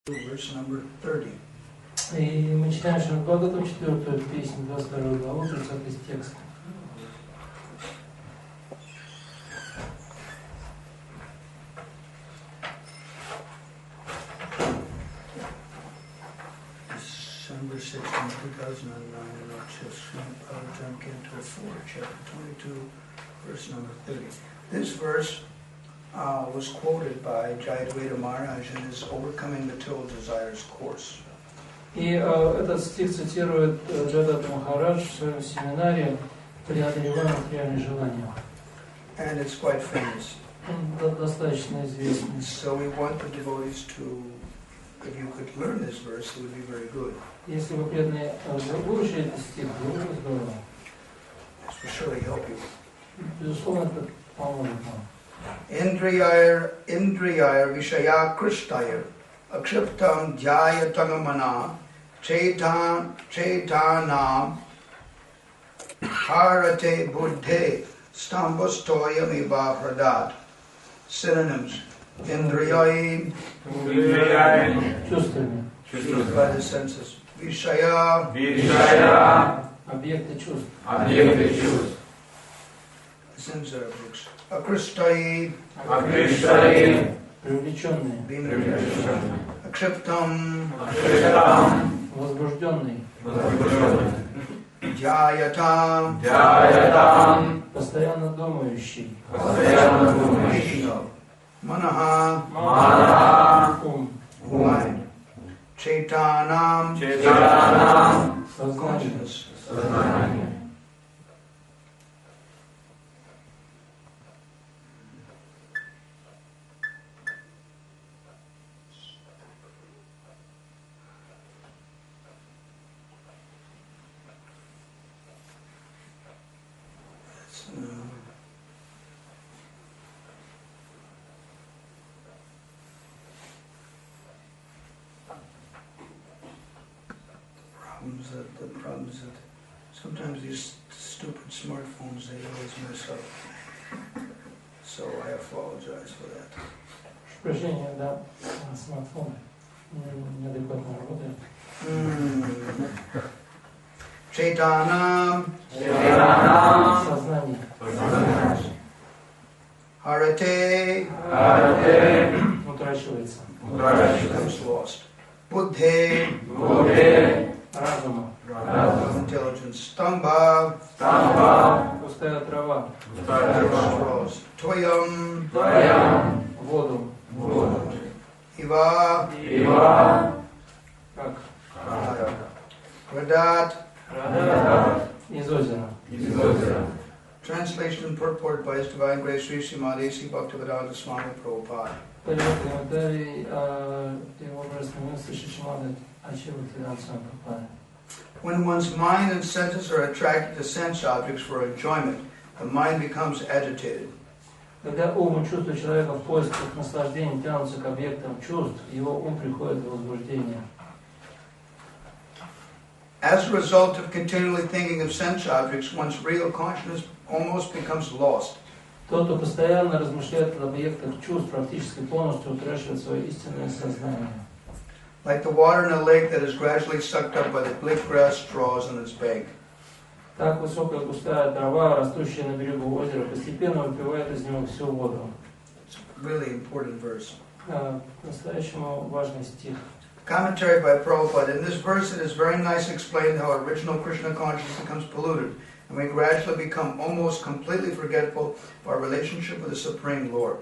Verse number 30. И мы читаем Шримад Бхагаватам, 4-ю песню, 22 главу, 30-й текст. December 16, 2009, in Alchevske, Canto 4, chapter 22, verse number 30. This verse was quoted by Jayadvaita Maharaj in his Overcoming Material Desires course. И этот стих цитирует Джайадвайта Махарадж в своем семинаре «Преодолевая материальные желания». And it's quite famous. Он достаточно известный. So we want the devotees to, if you could learn this verse, it would be very good. Если вы преданные выучили этот стих, было бы здорово. This will surely help you. Безусловно, это поможет вам. Indriyayar Vishaya Krishtayar Akshiptam Dhyayatangamana Chaitana Harate Buddhe Stambastoyamiva Pradat. Synonyms: Indriyai, чувствами, by the senses. Vishaya, объекты чувств. Sense objects. Akristai, привлеченные. Akshiptam, возбужденный. Dhyayatam, постоянно думающий. Manaha, ум. mind. Chaitanam, Consciousness. soznание. The problems that sometimes these stupid smartphones, they always mess up. So I apologize for that. Прощение, да, смартфон неадекватно работает. Chaitana, Сознание. Harate, утрачивается. becomes lost. Buddhe, Разума. intelligence. Stamba, Пустая трава. straws. Toyam, Воду. Iva, Как? Radat. Из озера. Translation and purport by His Divine Grace Sri Srimad A.C. Bhaktivedanta Swami Prabhupada. Перевод комментарий его божественного милости Шишимады Алчевске. When one's mind and senses are attracted to sense objects for enjoyment, the mind becomes agitated. Когда ум и чувства человека в поисках наслаждения тянутся к объектам чувств, его ум приходит в возбуждение. As a result of continually thinking of sense objects, one's real consciousness almost becomes lost. Тот, кто постоянно размышляет об объектах чувств, практически полностью утрачивает свое истинное сознание. Like the water in a lake that is gradually sucked up by the bleak grass straws on its bank. Так высокая густая трава, растущая на берегу озера, постепенно выпивает из него всю воду. It's a really important verse. По-настоящему важный стих. Commentary by Prabhupada. In this verse it is very nicely explained how original Krishna consciousness becomes polluted, and we gradually become almost completely forgetful of our relationship with the Supreme Lord.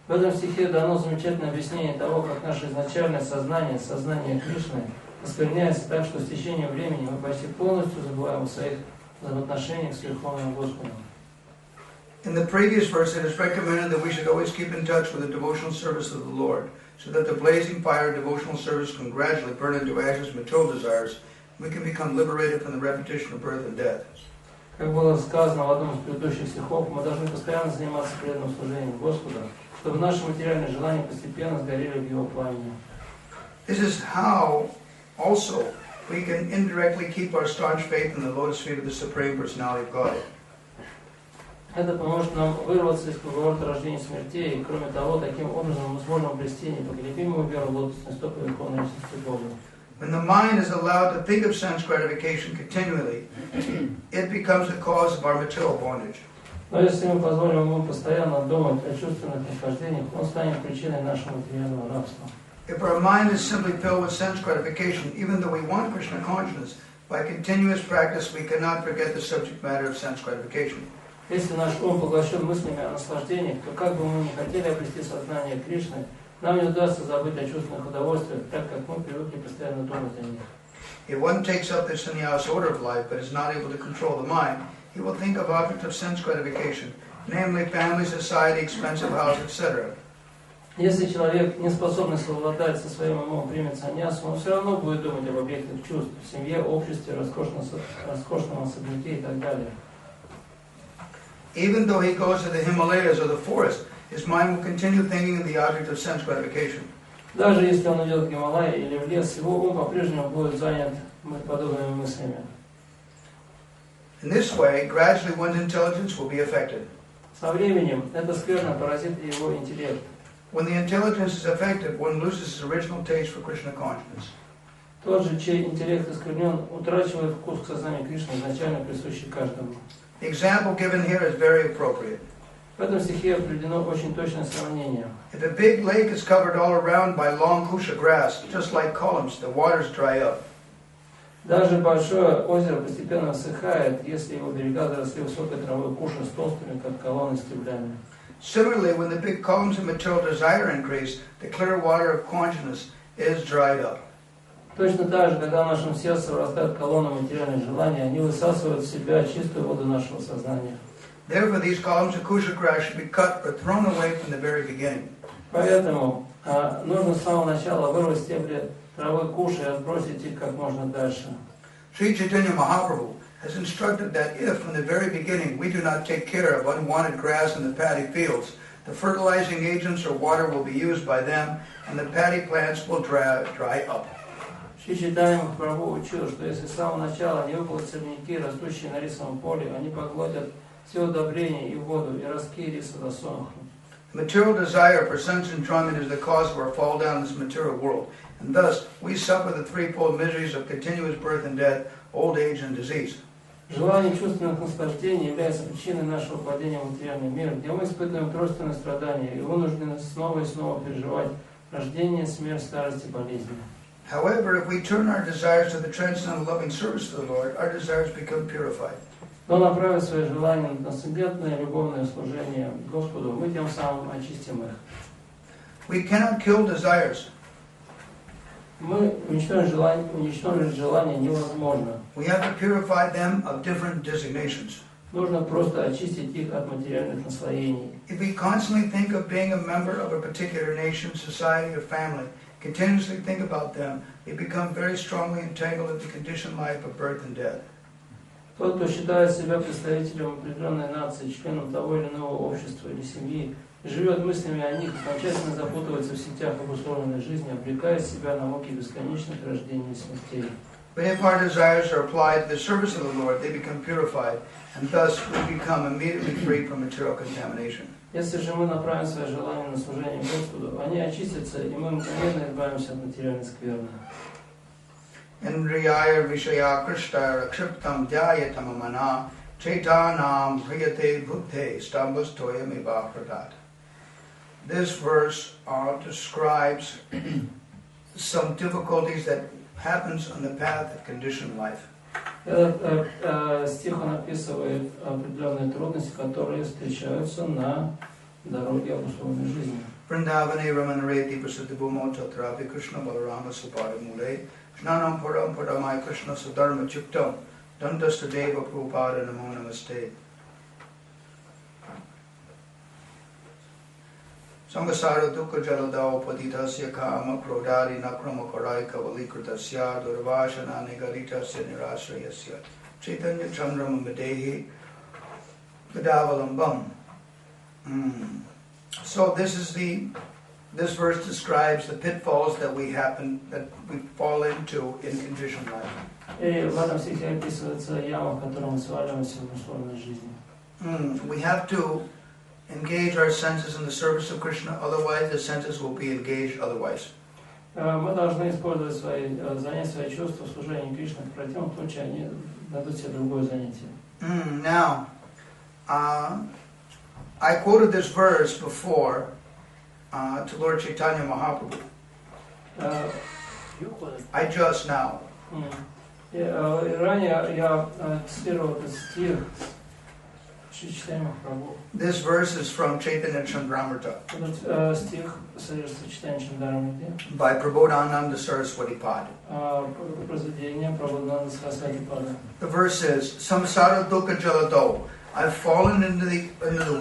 В этом стихе дано замечательное объяснение того, как наше изначальное сознание, сознание Кришны, оскверняется так, что с течением времени мы почти полностью забываем о своих взаимоотношениях с Верховным Господом. In the previous verse it is recommended that we should always keep in touch with the devotional service of the Lord, so that the blazing fire of devotional service can gradually burn into ashes material desires, and we can become liberated from the repetition of birth and death. Как было сказано в одном из предыдущих стихов, мы должны постоянно заниматься преданным служением Господа, чтобы наши материальные желания постепенно сгорели в Его пламени. This is how also we can indirectly keep our staunch faith in the lotus feet of the Supreme Personality of Godhead. Это поможет нам вырваться из круговорота рождения и смертей, и кроме того, таким образом мы сможем обрести непоколебимую веру в лотосные стопы Верховной Личности Бога. When the mind is allowed to think of sense gratification continually, it becomes the cause of our material bondage. Но если мы позволим ему постоянно думать о чувственных наслаждениях, он станет причиной нашего материального рабства. If our mind is simply filled with sense gratification, even though we want Krishna consciousness, by continuous practice we cannot forget the subject matter of sense gratification. Если наш ум поглощен мыслями о наслаждениях, то как бы мы ни хотели обрести сознание Кришны, нам не удастся забыть о чувственных удовольствиях, так как мы привыкли постоянно думать о них. If one takes up the sannyas order of life but is not able to control the mind, he will think of objects of sense gratification, namely family, society, expensive house, etc. Если человек, не способный совладать со своим умом, примет саньясу, он все равно будет думать об объектах чувств, семье, обществе, роскошном особняке и так далее. Even though he goes to the Himalayas or the forest, his mind will continue thinking of the object of sense gratification. Даже если он идет в Гималай или в лес, его ум по-прежнему будет занят подобными мыслями. In this way, gradually one's intelligence will be affected. Со временем это скверно поразит и его интеллект. When the intelligence is affected, one loses his original taste for Krishna consciousness. Тот же, чей интеллект искривлен, утрачивает вкус к сознанию Кришны, изначально присущий каждому. The example given here is very appropriate. В этом стихе приведено очень точное сравнение. If a big lake is covered all around by long kusha grass, just like columns, the waters dry up. Даже большое озеро постепенно высыхает, если его берега заросли высокой травой куша с толстыми, как колонны, стеблями. Similarly, when the big columns of material desire increase, the clear water of consciousness is dried up. Точно так же, когда в нашем сердце вырастают колонны материальных желаний, они высасывают в себя чистую воду нашего сознания. Therefore, these columns of kusha grass should be cut or thrown away from the very beginning. Поэтому нужно с самого начала вырвать стебли травы куши и отбросить их как можно дальше. Sri Chaitanya Mahaprabhu has instructed that if, from the very beginning, we do not take care of unwanted grass in the paddy fields, the fertilizing agents or water will be used by them, and the paddy plants will dry up. Шри Чайтанья Махапрабху учил, что если с самого начала не выпалят сорняки, растущие на рисовом поле, они поглотят все удобрения и воду, и ростки риса засохнут. Material desire for sense enjoyment is the cause of our fall down in this material world, and thus we suffer the threefold miseries of continuous birth and death, old age and disease. Желание чувственных наслаждений является причиной нашего падения в материальный мир, где мы испытываем тройственные страдания и вынуждены снова и снова переживать рождение, смерть, старость и болезни. However, if we turn our desires to the transcendental loving service of the Lord, our desires become purified. Но направив свои желания на трансцендентное любовное служение Господу, мы тем самым очистим их. We cannot kill desires. Мы уничтожить желание невозможно. We have to purify them of different designations. Нужно просто очистить их от материальных наслоений. If we constantly think of being a member of a particular nation, society, or family, continuously think about them, we become very strongly entangled in the conditioned life of birth and death. Тот, кто считает себя представителем определенной нации, членом того или иного общества или семьи, и живет мыслями о них, окончательно запутывается в сетях обусловленной жизни, обрекает себя на муки бесконечных рождений и смертей. But if our desires are applied to the service of the Lord, they become purified, and thus we become immediately free from material contamination. Если же мы направим свои желания на служение Господу, они очистятся, и мы мгновенно избавимся от материальной скверны. Indriyaya Vishaya Krishna Rakshiptam Dhyayatam Mana Chaitanam Hriyate Bhute Stambastoya Mivapradat. This verse describes some difficulties that happens on the path of conditioned life. Этот стих он описывает определенные трудности, которые встречаются на дороге обусловленной жизни. Vrindavane Ramanareti Prasiddhibhumo Tatrapi Krishna Balarama Supadamule Jnanam Param Paramai Krishna Sudharma Chuktam Dandastadeva Prabhupada Namo Namaste. Samgasara Dukha Jaladao Patitasya Kama Krodari Nakrama Karai Kavalikratasya Durvashana Nigaritasya Nirashrayasya Chaitanya Chandram Madehi Vidavalam. So this verse describes the pitfalls that we fall into in conditioned life. И в этом стихе описывается яма, в которой мы сваливаемся в условной жизни. We have to engage our senses in the service of Krishna, otherwise the senses will be engaged otherwise. Мы должны использовать занять свои чувства в служении Кришне. В противном случае они дадут себе другое занятие. Now, I quoted this verse before to Lord Chaitanya Mahaprabhu. I just now. Ранее я цитировал этот стих Чайтанья Махапрабху. This verse is from Chaitanya Chandramrita. Этот стих содержится в Чайтанья Чандрамрите. By Prabodhananda Saraswati Pad. Произведение Прабодхананда Сарасвати Пада. The verse says, Samsara dukkha jalado. I've fallen into the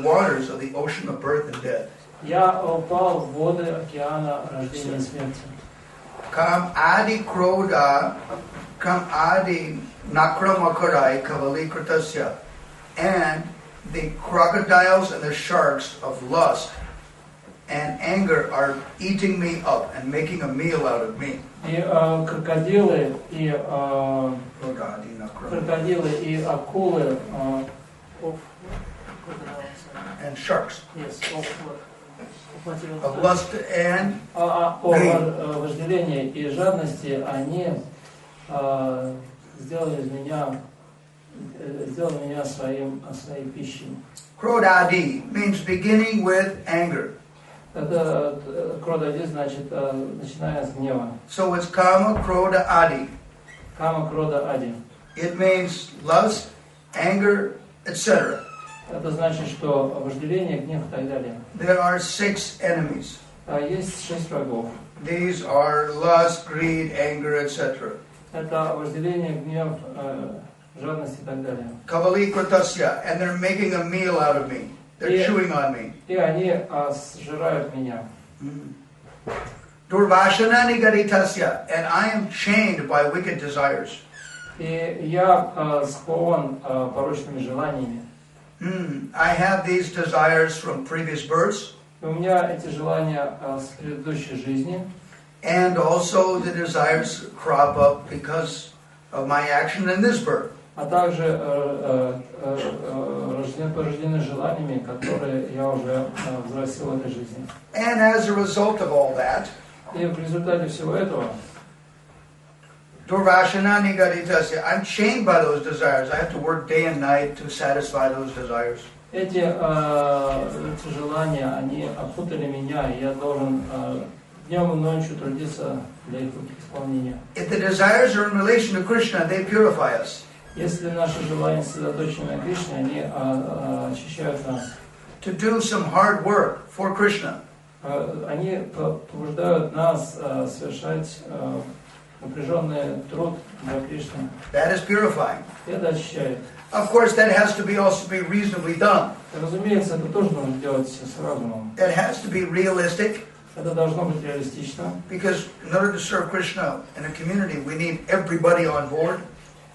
waters of the ocean of birth and death. Я упал в воды океана рождения и смерти. Kam adi kroda, kam adi nakramakarai kavali kritasya. And the crocodiles and the sharks of lust and anger are eating me up and making a meal out of me. И крокодилы и акулы and sharks yes, of lust and вожделения и жадности они сделали меня своей пищей. Krodadi means beginning with anger. Это кродади значит начиная с гнева. So it's kama kroda adi. Кама крода ади. It means lust, anger, etc. Это значит, что вожделение, гнев и так далее. There are 6 enemies. Есть 6 врагов. These are lust, greed, anger, etc. Это вожделение, гнев, жадность и так далее. Kavali kritasya, and they're making a meal out of me. They're chewing on me. И они сжирают меня. Durvashana nigaritasya, and I am chained by wicked desires. И я скован порочными желаниями. I have these desires from previous births. У меня эти желания с предыдущей жизни. And also the desires crop up because of my action in this birth. А также порождены желаниями, которые я уже взрастил в этой жизни. And as a result of all that, и в результате всего этого, Durvashana nigaritasya, I'm chained by those desires. I have to work day and night to satisfy those desires. Эти желания, они опутали меня, и я должен днем и ночью трудиться для их исполнения. If the desires are in relation to Krishna, they purify us. Если наши желания сосредоточены на Кришне, они очищают нас. To do some hard work for Krishna. Они побуждают нас совершать напряженный труд для Кришны. That is purifying. Это очищает. Of course, that has to be also be reasonably done. Разумеется, это тоже нужно делать с разумом. That has to be realistic. Это должно быть реалистично. Because in order to serve Krishna in a community, we need everybody on board.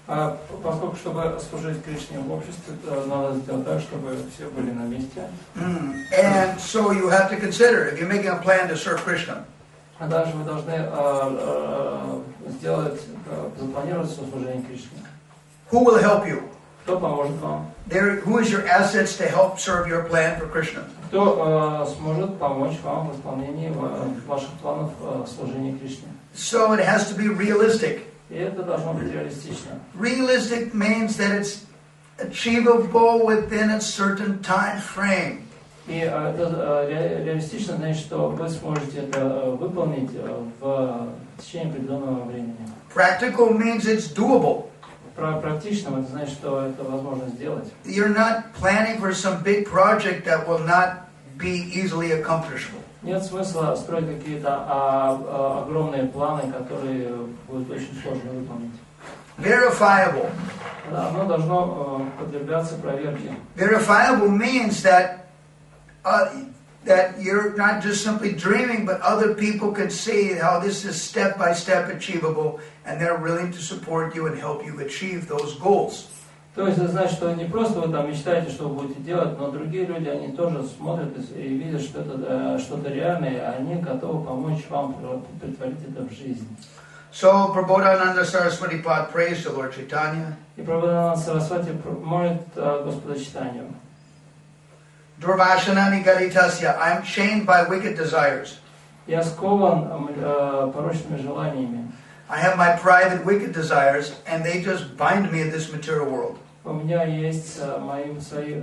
Поскольку, чтобы служить Кришне в обществе, надо сделать так, чтобы все были на месте. And so you have to consider, if you're making a plan to serve Krishna, А также вы должны запланировать свое служение Кришне. Who will help you? Кто поможет вам? Who is your assets to help serve your plan for Krishna? Кто сможет помочь вам в исполнении ваших планов служения Кришне? So it has to be realistic. И это должно быть реалистично. Realistic means that it's achievable within a certain time frame. И это реалистично значит, что вы сможете это выполнить в течение определенного времени. Practical means it's doable. Практично это значит, что это возможно сделать. You're not planning for some big project that will not be easily accomplishable. Нет смысла строить какие-то огромные планы, которые будут очень сложно выполнить. Verifiable. Оно должно подвергаться проверке. Verifiable means that you're not just simply dreaming, but other people can see how this is step by step achievable, and they're willing to support you and help you achieve those goals. То есть это значит, что не просто вы там мечтаете, что вы будете делать, но другие люди, они тоже смотрят и видят, что это что-то реальное, и они готовы помочь вам претворить это в жизнь. So Prabodhananda Saraswati Pad prays the Lord Chaitanya. И Прабодхананда Сарасвати молит Господа Чайтанью. Durvasanani garitasya. I'm chained by wicked desires. Я скован порочными желаниями. I have my private wicked desires, and they just bind me in this material world. У меня есть свои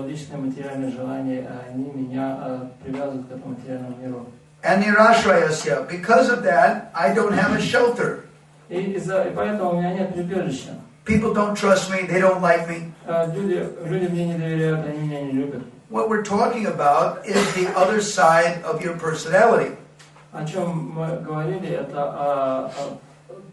личные материальные желания, они меня привязывают к этому материальному миру. And nirashrayasya. Because of that, I don't have a shelter. И поэтому у меня нет прибежища. People don't trust me, they don't like me. Люди мне не доверяют, они меня не любят. What we're talking about is the other side of your personality. О чем мы говорили, это о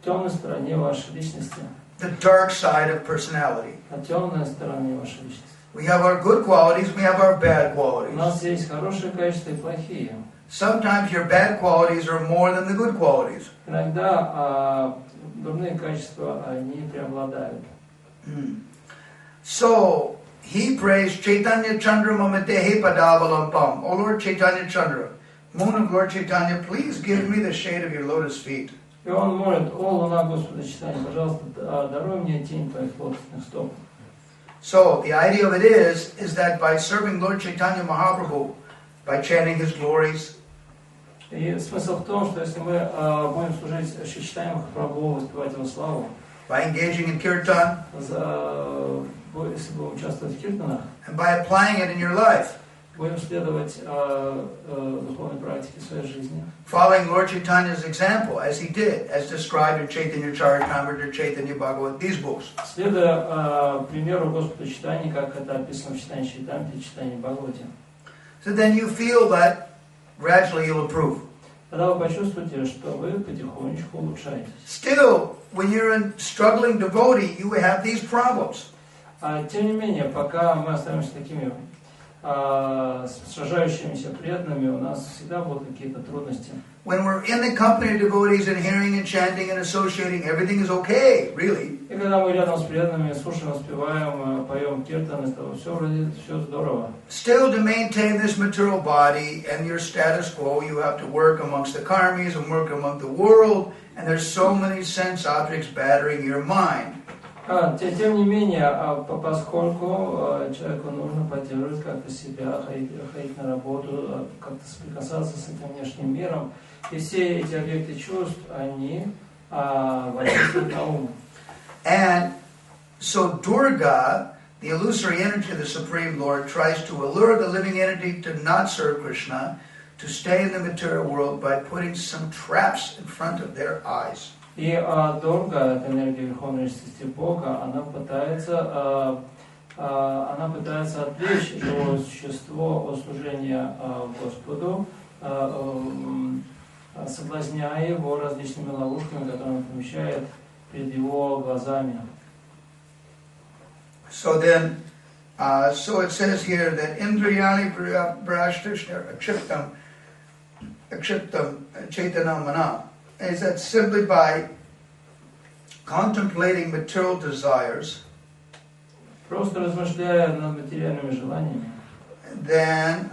темной стороне вашей личности. The dark side of personality. О темной стороне вашей личности. We have our good qualities, we have our bad У qualities. нас есть хорошие качества и плохие. Sometimes your bad qualities are more than the good qualities. Иногда дурные качества, они преобладают. So, he prays, Chaitanya Chandra Mamadehe Padavalampam. O Lord Chaitanya Chandra, moon of Lord Chaitanya, please give me the shade of your lotus feet. И он молит: «О, луна Господа Читания, пожалуйста, даруй мне тень твоих лотосных стоп». So, the idea of it is that by serving Lord Chaitanya Mahaprabhu, by chanting his glories, И смысл в том, что если мы будем служить Шри Чайтанье Махапрабху, воспевать его славу, by engaging in kirtan, если будем участвовать в киртанах, and by applying it in your life, будем следовать духовной практике в своей жизни, following Lord Chaitanya's example, as he did, as described in Chaitanya Charitamrita, Chaitanya Bhagavat, these books. следуя примеру Господа Чайтаньи, как это описано в Чайтанье Чаритамрите и Чайтанье Бхагавате. So then you feel that gradually you'll improve. Тогда вы почувствуете, что вы потихонечку улучшаетесь. Still, when you're a struggling devotee, you have these problems. Тем не менее, пока мы остаемся такими сражающимися преданными, у нас всегда будут какие-то трудности. When we're in the company of devotees and hearing and chanting and associating, everything is okay, really. И когда мы рядом с преданными слушаем, воспеваем, поем киртаны, то все вроде все здорово. Still, to maintain this material body and your status quo, you have to work amongst the karmis and work among the world, and there's so many sense objects battering your mind. Тем не менее, поскольку человеку нужно поддерживать как-то себя, ходить на работу, как-то соприкасаться с этим внешним миром, и все эти объекты чувств, они воздействуют на ум. And so Durga, the illusory energy of the Supreme Lord, tries to allure the living entity to not serve Krishna, to stay in the material world by putting some traps in front of their eyes. И Дурга, эта энергия Верховной Личности Бога, она пытается отвлечь живое существо от служения Господу, соблазняя его различными ловушками, которые он помещает перед его глазами. So then, so it says here that Indriyani Brashtishnir Akshiptam Chaitanam Mana. Is that simply by contemplating material desires, Просто размышляя над материальными желаниями, then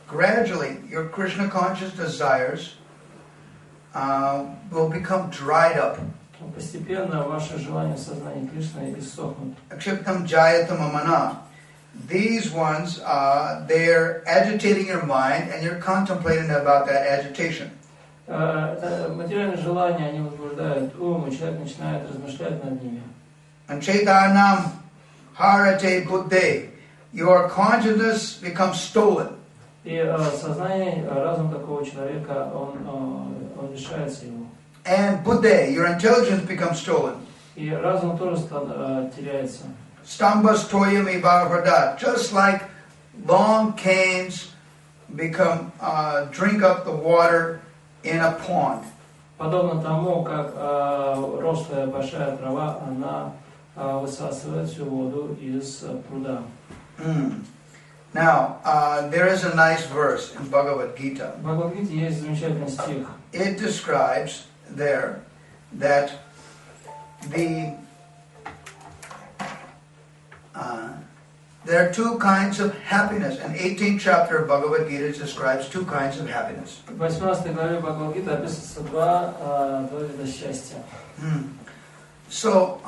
gradually your Krishna conscious desires will become dried up. Постепенно ваши желания в сознании Кришны иссохнут. Akshiptam jayatam amana. These ones, they're agitating your mind, and you're contemplating about that agitation. Материальные желания, они возбуждают ум, и человек начинает размышлять над ними. And Chaitanam harate buddhe. Your consciousness becomes stolen. И сознание, разум такого человека, он лишается его. And buddhe, your intelligence becomes stolen. И разум тоже теряется. Stambas toyami bhavadat. Just like long canes become drink up the water in a pond. Подобно тому, как рослая большая трава, она высасывает всю воду из пруда. Now, there is a nice verse in Bhagavad Gita. В Бхагавад-гите есть замечательный стих. It describes there that there are two kinds of happiness. In 18th chapter of Bhagavad Gita it describes two kinds of happiness. В 18 главе Бхагавад-гиты описываются два вида счастья. So,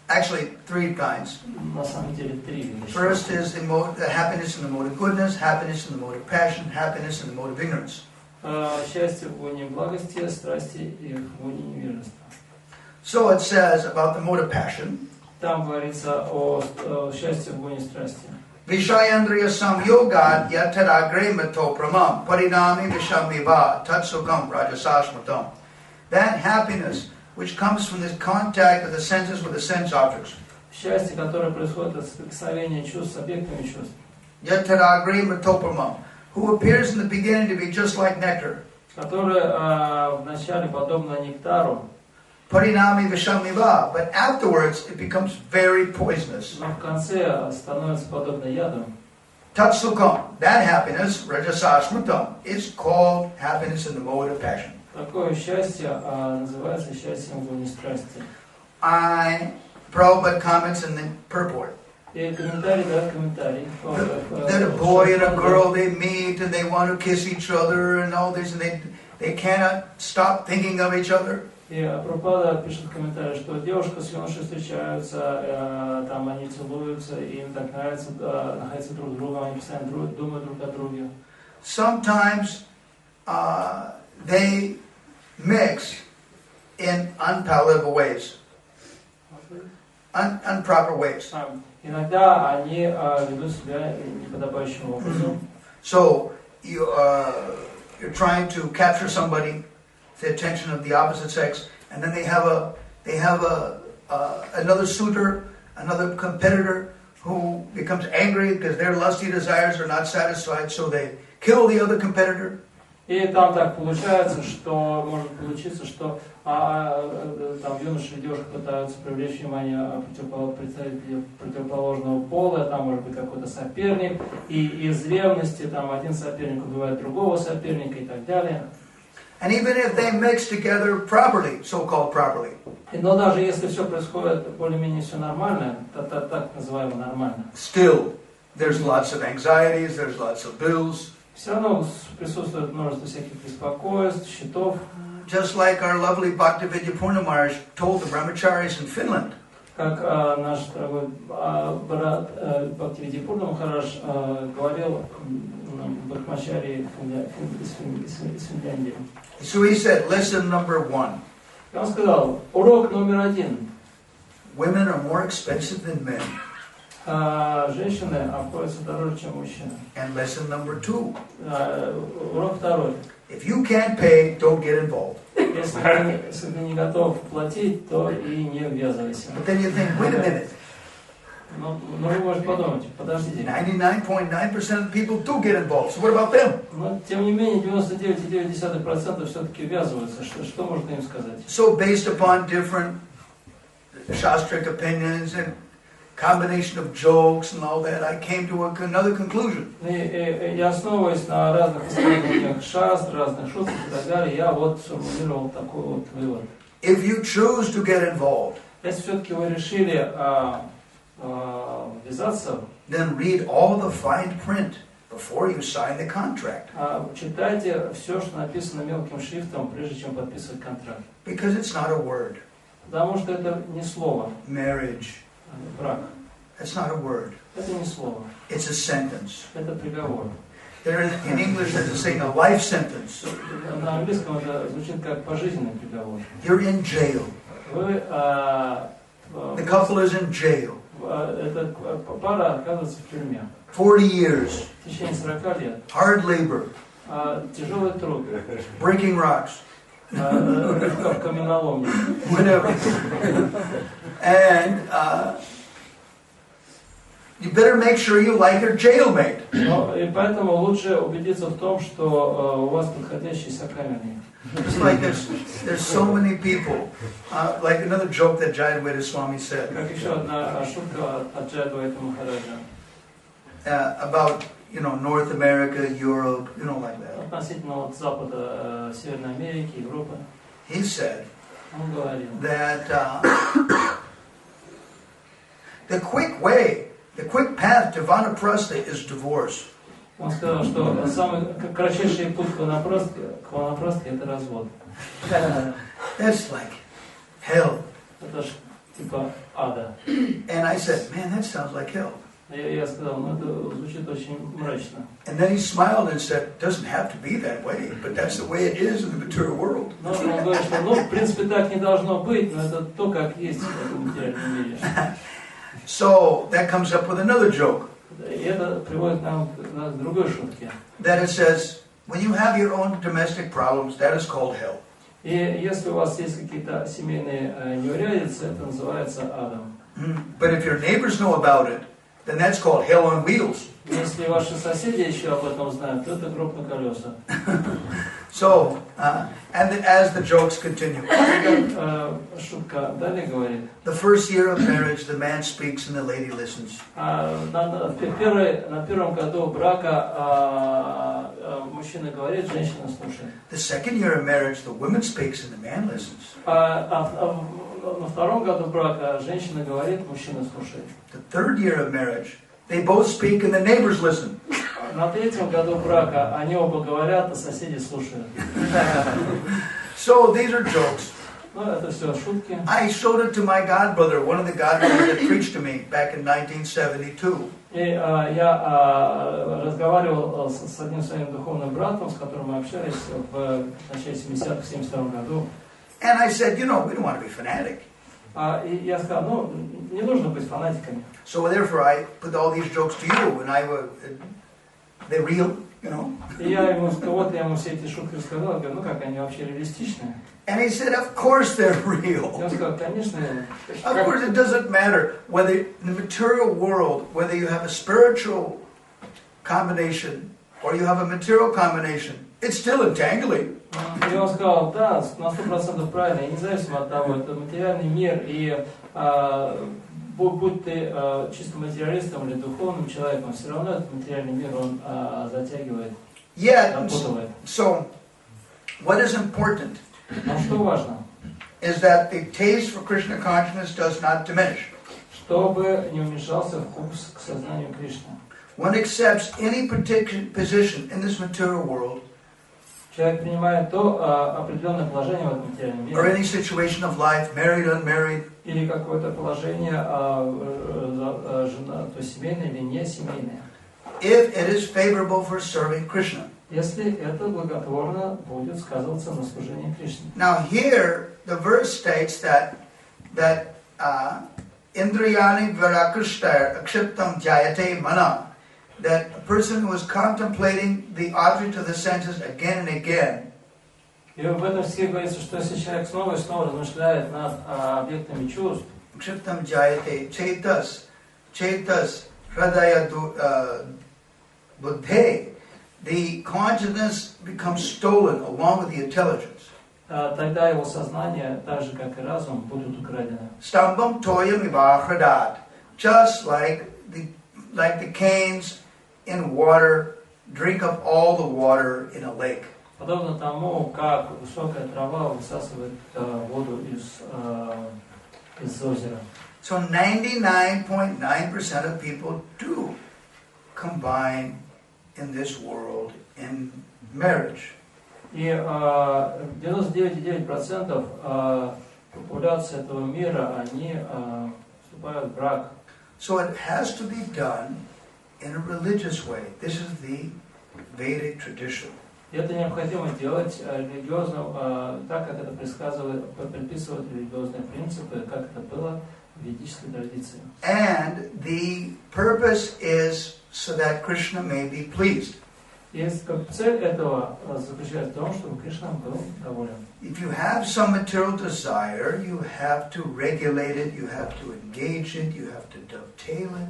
actually 3 kinds. На самом деле 3 вещи. First is the happiness in the mode of goodness, happiness in the mode of passion, happiness in the mode of ignorance. Счастье в воне благости, страсти и в воне невежества. So it says about the mode of passion. Там говорится о счастье в воне страсти. Vishayandriya samyogat yatadagre mato pramam parinami vishamiva tatsukam rajasasmatam. That happiness which comes from this contact of the senses with the sense objects. Счастье, которое происходит от соприкосновения чувств с объектами чувств. Yatadagre mato pramam, who appears in the beginning to be just like nectar. Которое вначале подобно нектару. Parinami vishamiva, but afterwards it becomes very poisonous. Но в конце становится подобно яду. Tatsukam, that happiness, rajasasmatam, is called happiness in the mode of passion. Такое счастье называется счастьем в воне страсти. Prabhupada comments in the purport. И комментарий, да, комментарий. That a boy and a girl, they meet and they want to kiss each other and all this, and they cannot stop thinking of each other. И Прабхупада пишет в комментарии, что девушка с юношей встречаются, там они целуются, и им так нравится находиться друг с другом, они постоянно думают друг о друге. Sometimes they mix in unpalatable ways, improper ways. Иногда они ведут себя неподобающим образом. So you're trying to capture somebody, the attention of the opposite sex, and then they have another suitor, another competitor who becomes angry because their lusty desires are not satisfied, so they kill the other competitor. И там так получается, что может получиться, что там юноша и девушка пытаются привлечь внимание представителей противоположного пола, там может быть какой-то соперник, и из ревности там один соперник убивает другого соперника и так далее. And even if they mix together properly, so-called properly, но даже если все происходит более-менее все нормально, так называемо нормально, still there's lots of anxieties, there's lots of bills. Все равно присутствует множество всяких беспокойств, счетов. Just like our lovely Bhakti Vidyapurna Maharaj told the brahmacharis in Finland. Как наш дорогой брат Бхакти Видипурна Махарадж говорил брахмачари из Финляндии. So he said, lesson number 1. И он сказал, урок номер 1. Women are more expensive than men. Женщины обходятся дороже, чем мужчины. And lesson number 2. Урок 2. If you can't pay, don't get involved. Если ты не готов платить, то и не ввязывайся. But then you think, wait a minute. Но вы можете подумать, подождите. 99.9% of people do get involved. So what about them? Но тем не менее 99,9% все-таки ввязываются. Что можно им сказать? So based upon different shastric opinions and combination of jokes and all that, I came to another conclusion. И основываясь на разных исследованиях шастр, разных шуток и так далее, я вот сформулировал такой вот вывод. If you choose to get involved, если все-таки вы решили ввязаться, then read all the fine print before you sign the contract. Читайте все, что написано мелким шрифтом, прежде чем подписывать контракт. Because it's not a word. Потому что это не слово. Marriage. Брак. That's not a word. Это не слово. It's a sentence. Это приговор. In English, there's a saying, a life sentence. На английском это звучит как пожизненный приговор. You're in jail. Вы, the couple is in jail. Эта пара оказывается в тюрьме. 40 years. В течение 40 лет. Hard labor. Тяжелый труд. Breaking rocks. В каменоломне. Whatever. And you better make sure you like your jailmate. И поэтому лучше убедиться в том, что у вас подходящий сокамерник. It's like there's so many people. Like another joke that Jayadvaita Swami said. Как еще одна шутка от Джайадвайта Махараджа. About, North America, Europe, like that. Относительно вот Запада, Северной Америки, Европы. He said Он говорил, that the quick path to vanaprastha is divorce. Он сказал, что самый кратчайший путь к ванапрастхе это развод. That's like hell. Это ж типа ада. And I said, man, that sounds like hell. Я сказал, ну это звучит очень мрачно. And then he smiled and said, it doesn't have to be that way, but that's the way it is in the material world. Но он говорит, что, ну, в принципе, так не должно быть, но это то, как есть в этом материальном мире. So that comes up with another joke. И это приводит нам к другой шутке. That it says, when you have your own domestic problems, that is called hell. И если у вас есть какие-то семейные неурядицы, это называется адом. But if your neighbors know about it, then that's called hell on wheels. Если ваши соседи еще об этом знают, то это гроб на колесах. So, and as the jokes continue. Шутка далее говорит. The first year of marriage, the man speaks and the lady listens. На первом году брака мужчина говорит, женщина слушает. The second year of marriage, the woman speaks and the man listens. На втором году брака женщина говорит, мужчина слушает. The third year of marriage, they both speak and the neighbors listen. На третьем году брака они оба говорят, а соседи слушают. So these are jokes. Ну, это все шутки. I showed it to my godbrother, one of the godbrothers that preached to me back in 1972. И я разговаривал с одним своим духовным братом, с которым мы общались в начале 70-х, 72 году. And I said, you know, we don't want to be fanatic. И я сказал, ну, не нужно быть фанатиками. So therefore I put all these jokes to you, and they're real, you know. И я ему все эти шутки рассказал, говорю, ну как, они вообще реалистичные? And he said, of course they're real. Я сказал, конечно. Of course it doesn't matter whether in the material world, whether you have a spiritual combination or you have a material combination, it's still entangling. И он сказал, да, на 100% правильно, и независимо от того, это материальный мир, и будь ты чисто материалистом или духовным человеком, все равно этот материальный мир, он затягивает, запутывает. So, what is important Но что важно? is that the taste for Krishna consciousness does not diminish. Чтобы не уменьшался вкус к сознанию Кришны. One accepts any particular position in this material world, Человек принимает то определенное положение в этом материальном or мире, any situation of life, married, unmarried, или какое-то положение жена, то семейное или не семейное, if it is favorable for serving Krishna. если это благотворно будет сказываться на служении Кришне. Now here, the verse states that Indriyani Varakrishtar Akshiptam Jayate Mana, that a person who is contemplating the object of the senses again and again, И в этом стихе говорится, что если человек снова и снова размышляет над объектами чувств, Akshiptam Jayate Chetas Hradaya Buddhe, the consciousness becomes stolen along with the intelligence. тогда его сознание, так же как и разум, будут украдены. Stambam toyam ivahradat, just like the canes in water drink up all the water in a lake. Подобно тому, как высокая трава высасывает воду из озера. So 99.9% of people do combine in this world in marriage. И 99,9% популяции этого мира, они вступают в брак. So it has to be done in a religious way. This is the Vedic tradition. И это необходимо делать религиозно, так как это предписывают религиозные принципы, как это было в ведической традиции. And the purpose is so that Krishna may be pleased. И цель этого заключается в том, чтобы Кришна был доволен. If you have some material desire, you have to regulate it, you have to engage it, you have to dovetail it.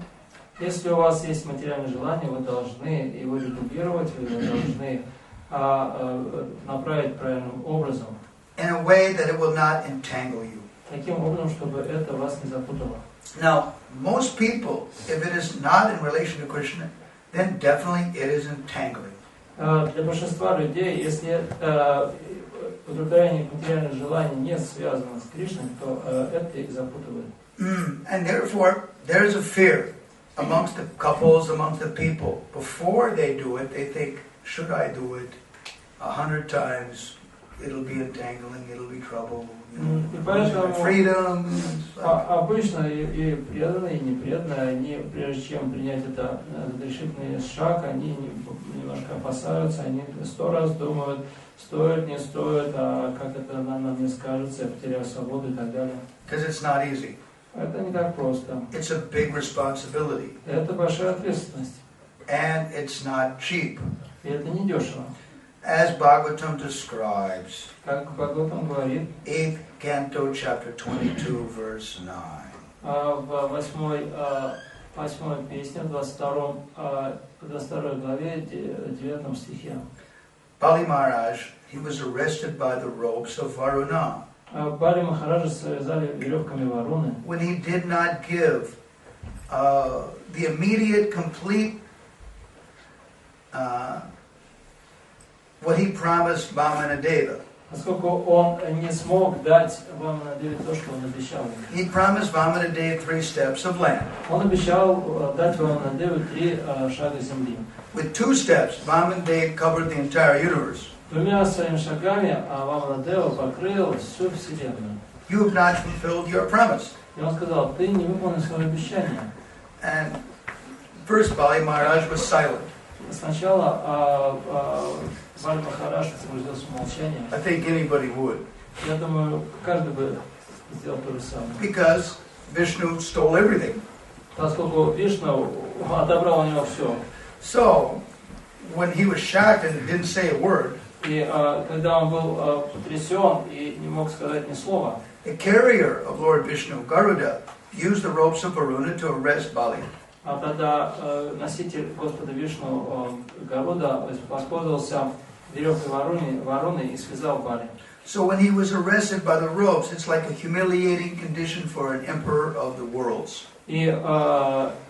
Если у вас есть материальное желание, вы должны его регулировать, вы должны направить правильным образом. In a way that it will not entangle you. Таким образом, чтобы это вас не запутало. Now, most people, if it is not in relation to Krishna, then definitely it is entangling. Для большинства людей, если удовлетворение материальных желаний не связано с Кришной, то это их запутывает. And therefore, there is a fear amongst the couples, amongst the people. Before they do it, they think, should I do it 100 times, it'll be entangling, it'll be trouble. И поэтому Freedom. обычно и преданные, и непреданные, они, прежде чем принять этот решительный шаг, они немножко опасаются, они 100 раз думают, стоит, не стоит, а как это на мне скажется, я потеряю свободу и так далее. Because it's not easy. Это не так просто. It's a big responsibility. Это большая ответственность. And it's not cheap. И это не дешево. As Bhagavatam describes, Как Бхагаватам говорит, 8th canto, chapter 22, verse 9. в 8 песне, в 22 главе, 9 стихе. Bali Maharaj, he was arrested by the ropes of Varuna. Бали Махараджа связали веревками Варуны. When he did not give the immediate, complete, what he promised Vamanadeva. Поскольку он не смог дать Ваманадеве то, что он обещал. He promised Vamanadeva 3 steps of land. Он обещал дать Ваманадеву 3 шага земли. With 2 steps, Vamanadeva covered the entire universe. 2 своими шагами Ваманадева покрыл всю вселенную. You have not fulfilled your promise. И он сказал, ты не выполнил свое обещание. And first Bali Maharaj was silent. Сначала Бали Махарадж погрузился в молчание. I think anybody would. Я думаю, каждый бы сделал то же самое. Because Vishnu stole everything. Поскольку Вишну отобрал у него все. So, when he was shocked and didn't say a word, И когда он был потрясен и не мог сказать ни слова, the carrier of Lord Vishnu, Garuda, used the ropes of Varuna to arrest Bali. а тогда носитель Господа Вишну Гаруда воспользовался веревкой Варуны и связал Бали. So when he was arrested by the ropes, it's like a humiliating condition for an emperor of the worlds. И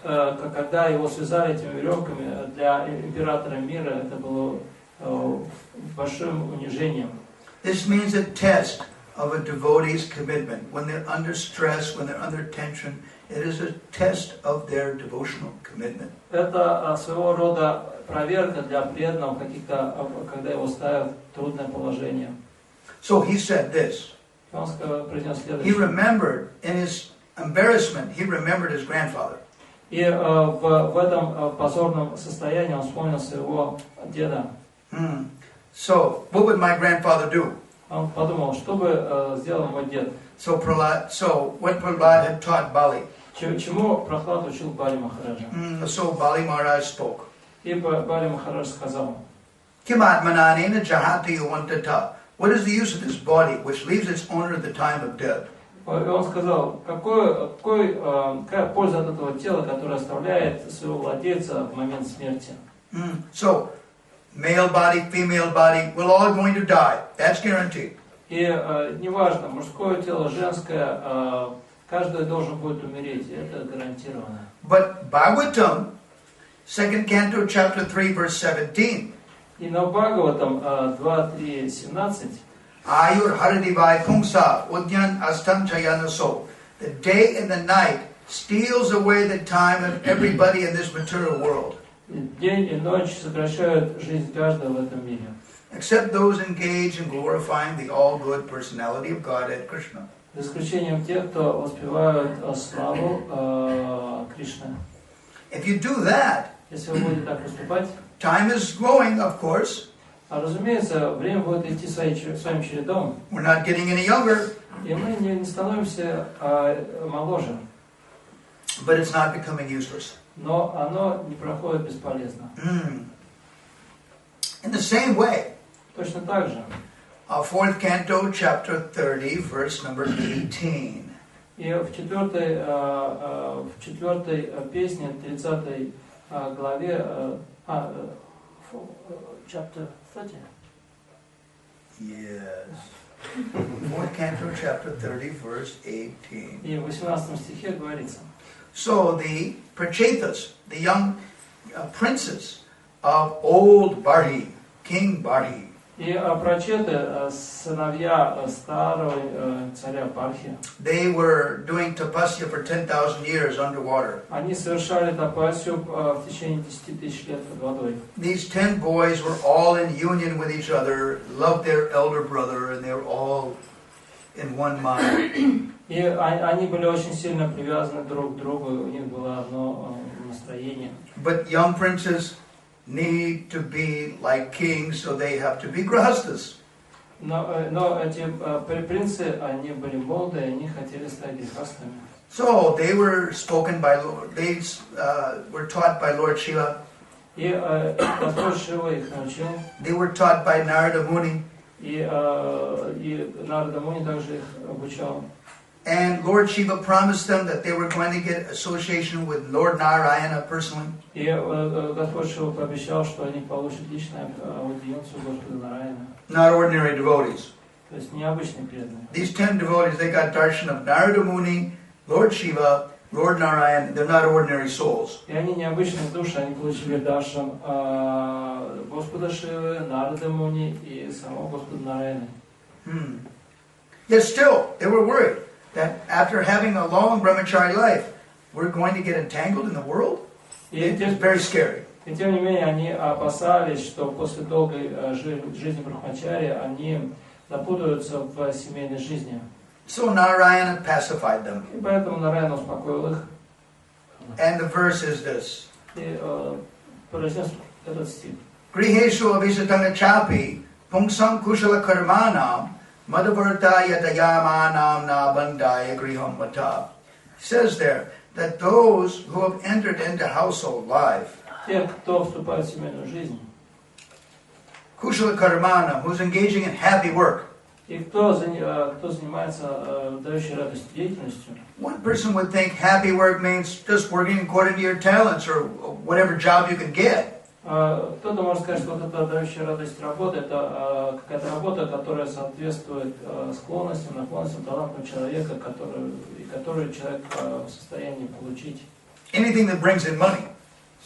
когда его связали этими веревками, для императора мира это было большим унижением. This means a test of a devotee's commitment. When they're under stress, when they're under tension, it is a test of their devotional commitment. Это своего рода проверка для преданного, когда его ставят в трудное положение. So he said this. Он произнес He следующее. remembered in his embarrassment, he remembered his grandfather. И в этом позорном состоянии он вспомнил своего деда. So, what would my grandfather do? Он подумал, что бы сделал мой дед. So what Prahlad had taught Bali. Чему Прохлад учил Бали Махараджа? So Bali Maharaj spoke. И Бали Махарадж сказал, Kimatmananena jahati uvantata. What is the use of this body which leaves its owner at the time of death? И он сказал, какая польза от этого тела, которое оставляет своего владельца в момент смерти? So, male body, female body, we're all going to die. That's guaranteed. И неважно, мужское тело, женское, каждый должен будет умереть, это гарантированно. But Bhagavatam, 2nd canto, chapter 3, verse 17. И на Бхагаватам 2.3.17 Ayur haradivai pungsa udyan astam chayanaso. The day and the night steals away the time of everybody in this material world. День и ночь сокращают жизнь каждого в этом мире. Except those engaged in glorifying the all-good personality of Godhead Krishna. За исключением тех, кто воспевают славу Кришны. If you do that, Если вы будете так поступать, time is going, of course. разумеется, время будет идти своим чередом. We're not getting any younger. И мы не становимся моложе. But it's not becoming useless. Но оно не проходит бесполезно. In the same way, Точно так же. 4th canto, chapter 30, verse number 18. И в четвертой песне, 30 главе, chapter 30. Yes. 4th canto, chapter 30, verse 18. И в 18 стихе говорится. So the Prachetas, the young princes of old Bari, King Bari, И прачеты, сыновья старого царя Пархи, they were doing tapasya for 10,000 years underwater. они совершали тапасию в течение 10 тысяч лет под водой. These 10 boys were all in union with each other, loved their elder brother, and they were all in one mind. И они были очень сильно привязаны друг к другу, у них было одно настроение. But young princes need to be like kings, so they have to be grahastas. Но эти принцы, они были молодые, они хотели стать грехастами. So they were spoken by Lord. They were taught by Lord Shiva. И Господь Шива их научил. They were taught by Narada Muni. И Нарада Муни также их обучал. And Lord Shiva promised them that they were going to get association with Lord Narayana personally. И Господь Шива пообещал, что они получат личную аудиенцию Господа Нараяна. Not ordinary devotees. То есть необычные преданные. These 10 devotees, they got darshan of Narada Muni, Lord Shiva, Lord Narayana. They're not ordinary souls. И они необычные души, они получили даршан Господа Шивы, Нарада Муни и самого Господа Нараяна. Yet still, they were worried that after having a long brahmachari life, we're going to get entangled in the world. It is very scary. И тем не менее, они опасались, что после долгой жизни брахмачари, они запутаются в семейной жизни. So Narayana pacified them. И поэтому Нараяна успокоил их. And the verse is this. И произнес этот стих. Griheshu avisatanga chapi pungsam kushala karmanam madhavartaya dayamanam na bandaya griham mata. Says there that those who have entered into household life, Те, кто вступает в семейную жизнь, kushala karmanam, who's engaging in happy work. и кто занимается дающей радость деятельностью. One person would think happy work means just working according to your talents or whatever job you can get. Кто-то может сказать, что вот эта дающая радость работа, это какая-то работа, которая соответствует склонностям, наклонностям, талантам человека, которую человек в состоянии получить. Anything that brings in money.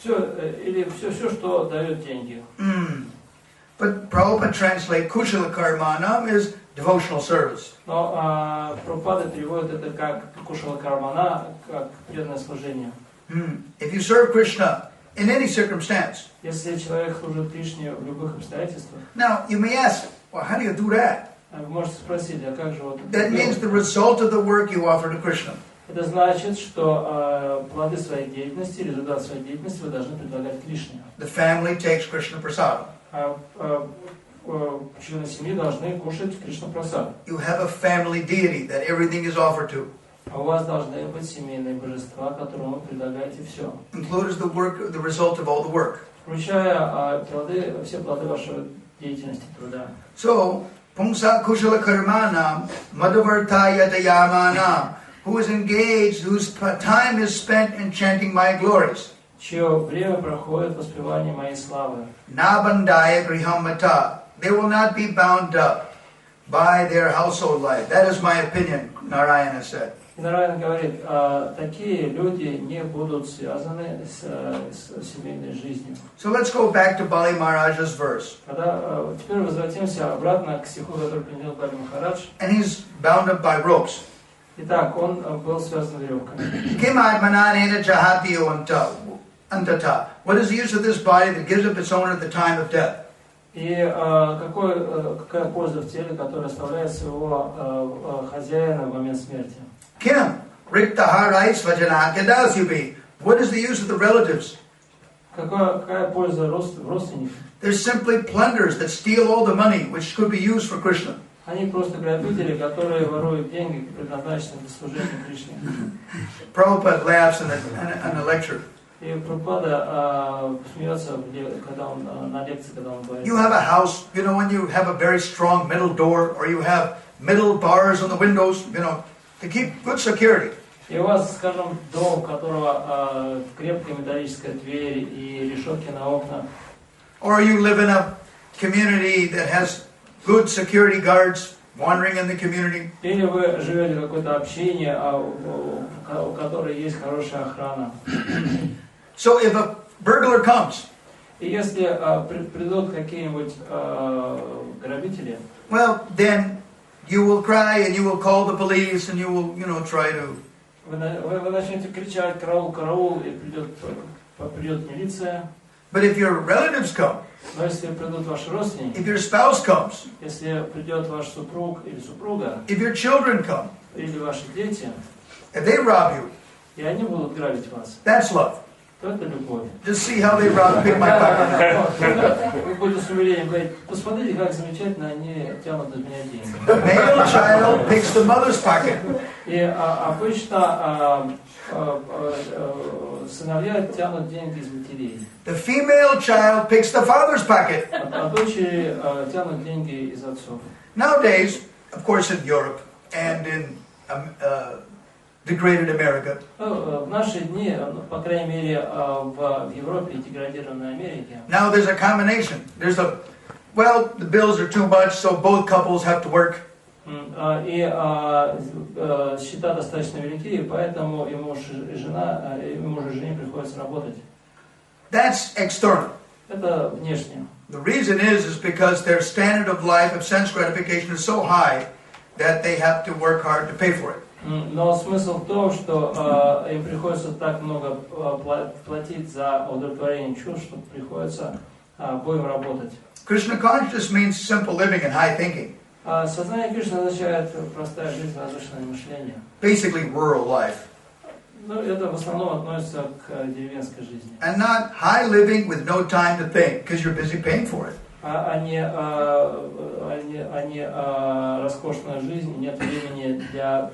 Или все, что дает деньги. But Prabhupada translate kushala karmanam is devotional service. Но Прабхупада переводит это как кушала кармана, как преданное служение. If you serve Krishna in any circumstance. Если человек служит Кришне в любых обстоятельствах. Now you may ask, well, how do you do that? Вы можете спросить, а как же вот это? That means the result of the work you offer to Krishna. Это значит, что плоды своей деятельности, результат своей деятельности вы должны предлагать Кришне. The family takes Krishna prasadam. Члены семьи должны кушать Кришна прасад. You have a family deity that everything is offered to. А у вас должны быть семейные божества, которым вы предлагаете все. Includes the work, the result of all the work. Включая все плоды вашей деятельности, труда. So, pungsa kushala karmanam madhavartaya dayamanam, who is engaged, whose time is spent in chanting my glories. Чье время проходит воспевание моей славы. Nabandaya griham mata. They will not be bound up by their household life. That is my opinion, Narayana said. И Нараяна говорит, такие люди не будут связаны с семейной жизнью. So let's go back to Bali Maharaja's verse. Теперь возвратимся обратно к стиху, который привел Бали Махарадж. And he's bound up by ropes. Итак, он был связан веревками. Kim atmananena jahatiyo antata. What is the use of this body that gives up its owner at the time of death? И какая польза в теле, которая оставляет своего хозяина в момент смерти? Kim riktaharai svajanankadasyubi. What is the use of the relatives? Какая польза родственников? They're simply plunderers that steal all the money which could be used for Krishna. Они просто грабители, которые воруют деньги, предназначенные для служения Кришне. Prabhupada laughs in a lecture. И Прабхупада смеется, когда он на лекции, когда он говорит. You have a house, you know, when you have a very strong middle door, or you have middle bars on the windows, you know, to keep good security. И у вас, скажем, дом, у которого крепкая металлическая дверь и решетки на окна. Or you live in a community that has good security guards wandering in the community. Или вы живете в какое-то общение, у которой есть хорошая охрана. So if a burglar comes, И И если придут какие-нибудь грабители, well, then you will cry and you will call the police and you will, try to. вы начнете кричать «караул, караул», и придет милиция. But if your relatives come, Но если придут ваши родственники, if your spouse comes, если придет ваш супруг или супруга, if your children come, или ваши дети, if they rob you, и они будут грабить вас, that's love. то это любовь. Just see how they rob and pick my pocket. Вы будете с умилением говорить: посмотрите, как замечательно они тянут из меня деньги. The male child picks the mother's pocket. И обычно сыновья тянут деньги из матерей. The female child picks the father's pocket. А дочери тянут деньги из отцов. Nowadays, of course, in Europe and in degraded America, В наши дни, по крайней мере, в Европе и деградированной Америке, now there's a combination. The bills are too much, so both couples have to work. И счета достаточно велики, и поэтому и муж и жена, и мужу и жене приходится работать. That's external. Это внешне. The reason is because their standard of life of sense gratification is so high that they have to work hard to pay for it. Но смысл в том, что им приходится так много платить за удовлетворение чувств, что приходится обоим работать. Krishna consciousness means simple living and high thinking. Сознание Кришны означает простая жизнь, возвышенное мышление. Basically rural life. Ну, это в основном относится к деревенской жизни. And not high living with no time to think, because you're busy paying for it. А не роскошная жизнь, нет времени для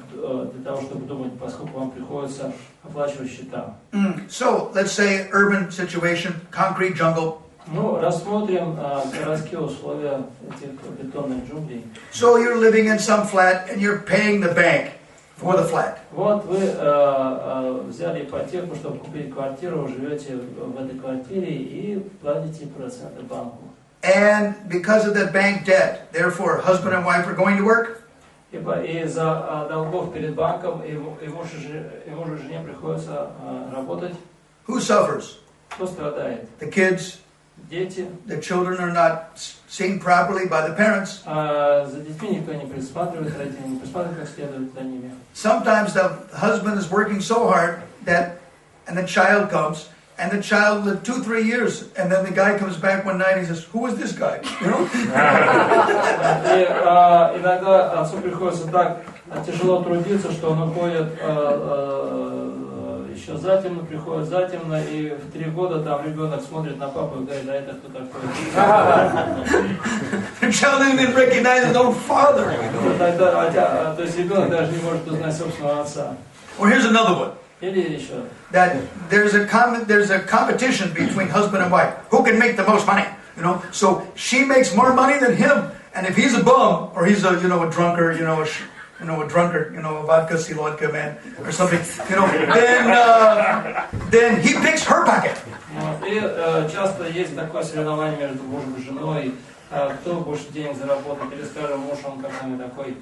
того, чтобы думать, поскольку вам приходится оплачивать счета. So, let's say urban situation, concrete jungle. Ну, рассмотрим городские условия этих бетонных джунглей. So you're living in some flat and you're paying the bank for the flat. Вот вы взяли ипотеку, чтобы купить квартиру, живете в этой квартире и платите проценты банку. And because of that bank debt, therefore husband and wife are going to work. Из-за долгов перед банком и мужу и жене приходится работать. Who suffers? Кто страдает? The kids. Дети. The children are not seen properly by the parents. За детьми никто не присматривает, родители не присматривают как следует за ними. Sometimes the husband is working so hard and the child comes, and the child lived 2-3 years, and then the guy comes back one night and he says, "Who is this guy?" You know? И иногда отцу приходится так тяжело трудиться, что он уходит еще затемно, приходит затемно, и в 3 года там ребенок смотрит на папу и говорит: "Да это кто такой?" The child didn't even recognize his own father. То есть ребенок даже не может узнать собственного отца. Or here's another one. Или еще. That there's a competition between husband and wife. Who can make the most money? You know, so she makes more money than him, and if he's a bum or he's a drunkard, a drunkard, a vodka silodka man or something, then he picks her pocket. И часто есть такое соревнование между мужем и женой. Кто больше денег заработает, или, скажем, муж, он какой-нибудь такой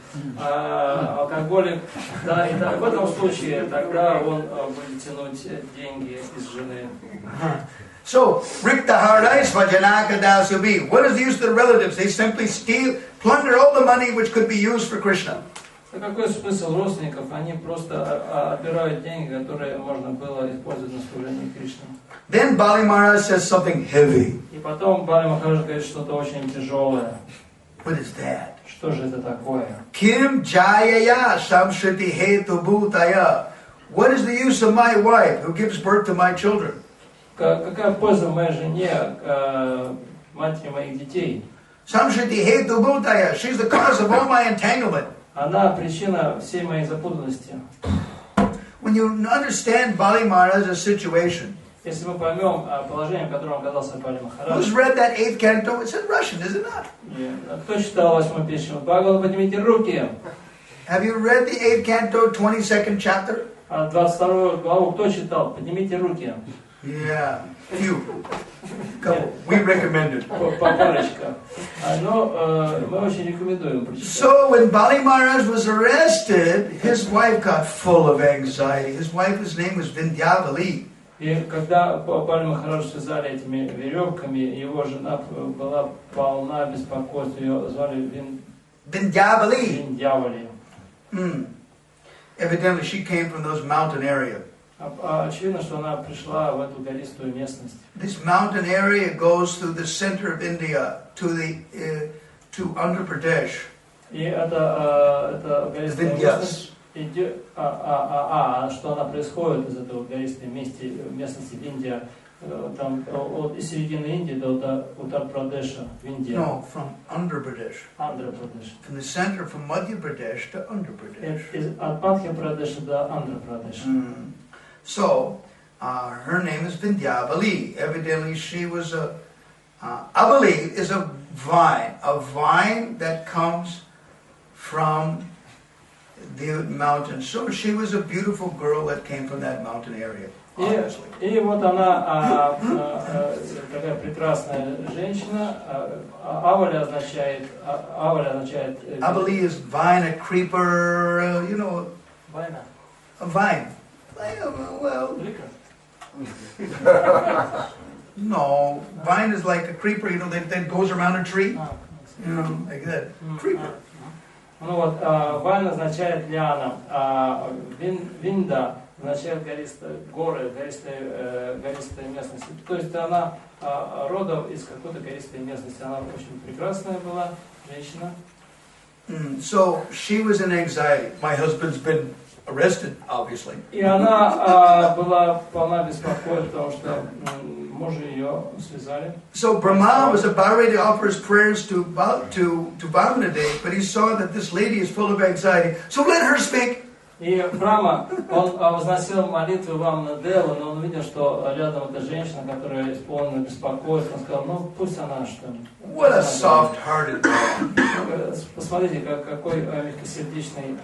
алкоголик, да, и в этом случае тогда он будет тянуть деньги из жены. So, Rikta Haradais Vajanaka Dasubi. What is the use of the relatives? They simply plunder all the money which could be used for Krishna. Какой смысл родственников? Они просто отбирают деньги, которые можно было использовать на служение Кришне. Then Bali Maharaj says something heavy. И потом Бали Махарадж говорит что-то очень тяжелое. What is that? Что же это такое? Kim Jayaya Samshriti Hetu Bhutaya. What is the use of my wife who gives birth to my children? Какая польза моей жене, матери моих детей? Samshriti Hetu Bhutaya. She's the cause of all my entanglement. Она причина всей моей запутанности. When you understand Bali Maharaj's situation, если мы поймем положение, в котором оказался Бали Махарадж. Who's read that 8th canto? It's in Russian, is it not? Кто читал 8-ю песню Бхагавата, поднимите руки. Have you read the 8th canto, 22nd chapter? 22 главу кто читал? Поднимите руки. Yeah, few. Couple. We recommend it. Парочка. Но мы очень рекомендуем прочитать. So when Bali Maharaj was arrested, his wife got full of anxiety. His wife's name was Vindhyavali. И когда Бали Махарадж связали этими веревками, его жена была полна беспокойства, ее звали Виндьявали. Evidently she came from those mountain area. Очевидно, что она пришла в эту гористую местность. This mountain area goes through the center of India to Andhra Pradesh. И это гористая местность идет, что она происходит из этого гористой местности Индия, там из середины Индии до Утар-Прадеша в Индии. No, from Andhra Pradesh. Andhra Pradesh. From the center, from Madhya Pradesh to Andhra Pradesh. От Мадхья-Pradesha до Андhra-Pradesha. So, her name is Vindhyavali. Evidently she was Avali is a vine that comes from the mountain. So she was a beautiful girl that came from that mountain area. И вот она такая прекрасная женщина. Авали означает Avali is vine, a creeper, Вайна. a vine. Well, no, vine is like a creeper, that goes around a tree, like that. Creeper. Ну вот, вайн означает лиана, а винда означает горы, гористая местность. То есть она родом из какой-то гористой местности. Она очень прекрасная была женщина. So she was in anxiety. My husband's been arrested, obviously. И она была полна беспокойства, потому что мужа ее связали. So Brahma was about ready to offer his prayers to Vamanadev, but he saw that this lady is full of anxiety. So let her speak. И Брахма, он возносил молитву Ваманадеву, но он видел, что рядом эта женщина, которая исполнена беспокойством, он сказал, пусть она что. What a soft-hearted man. Посмотрите, какой мягкосердечный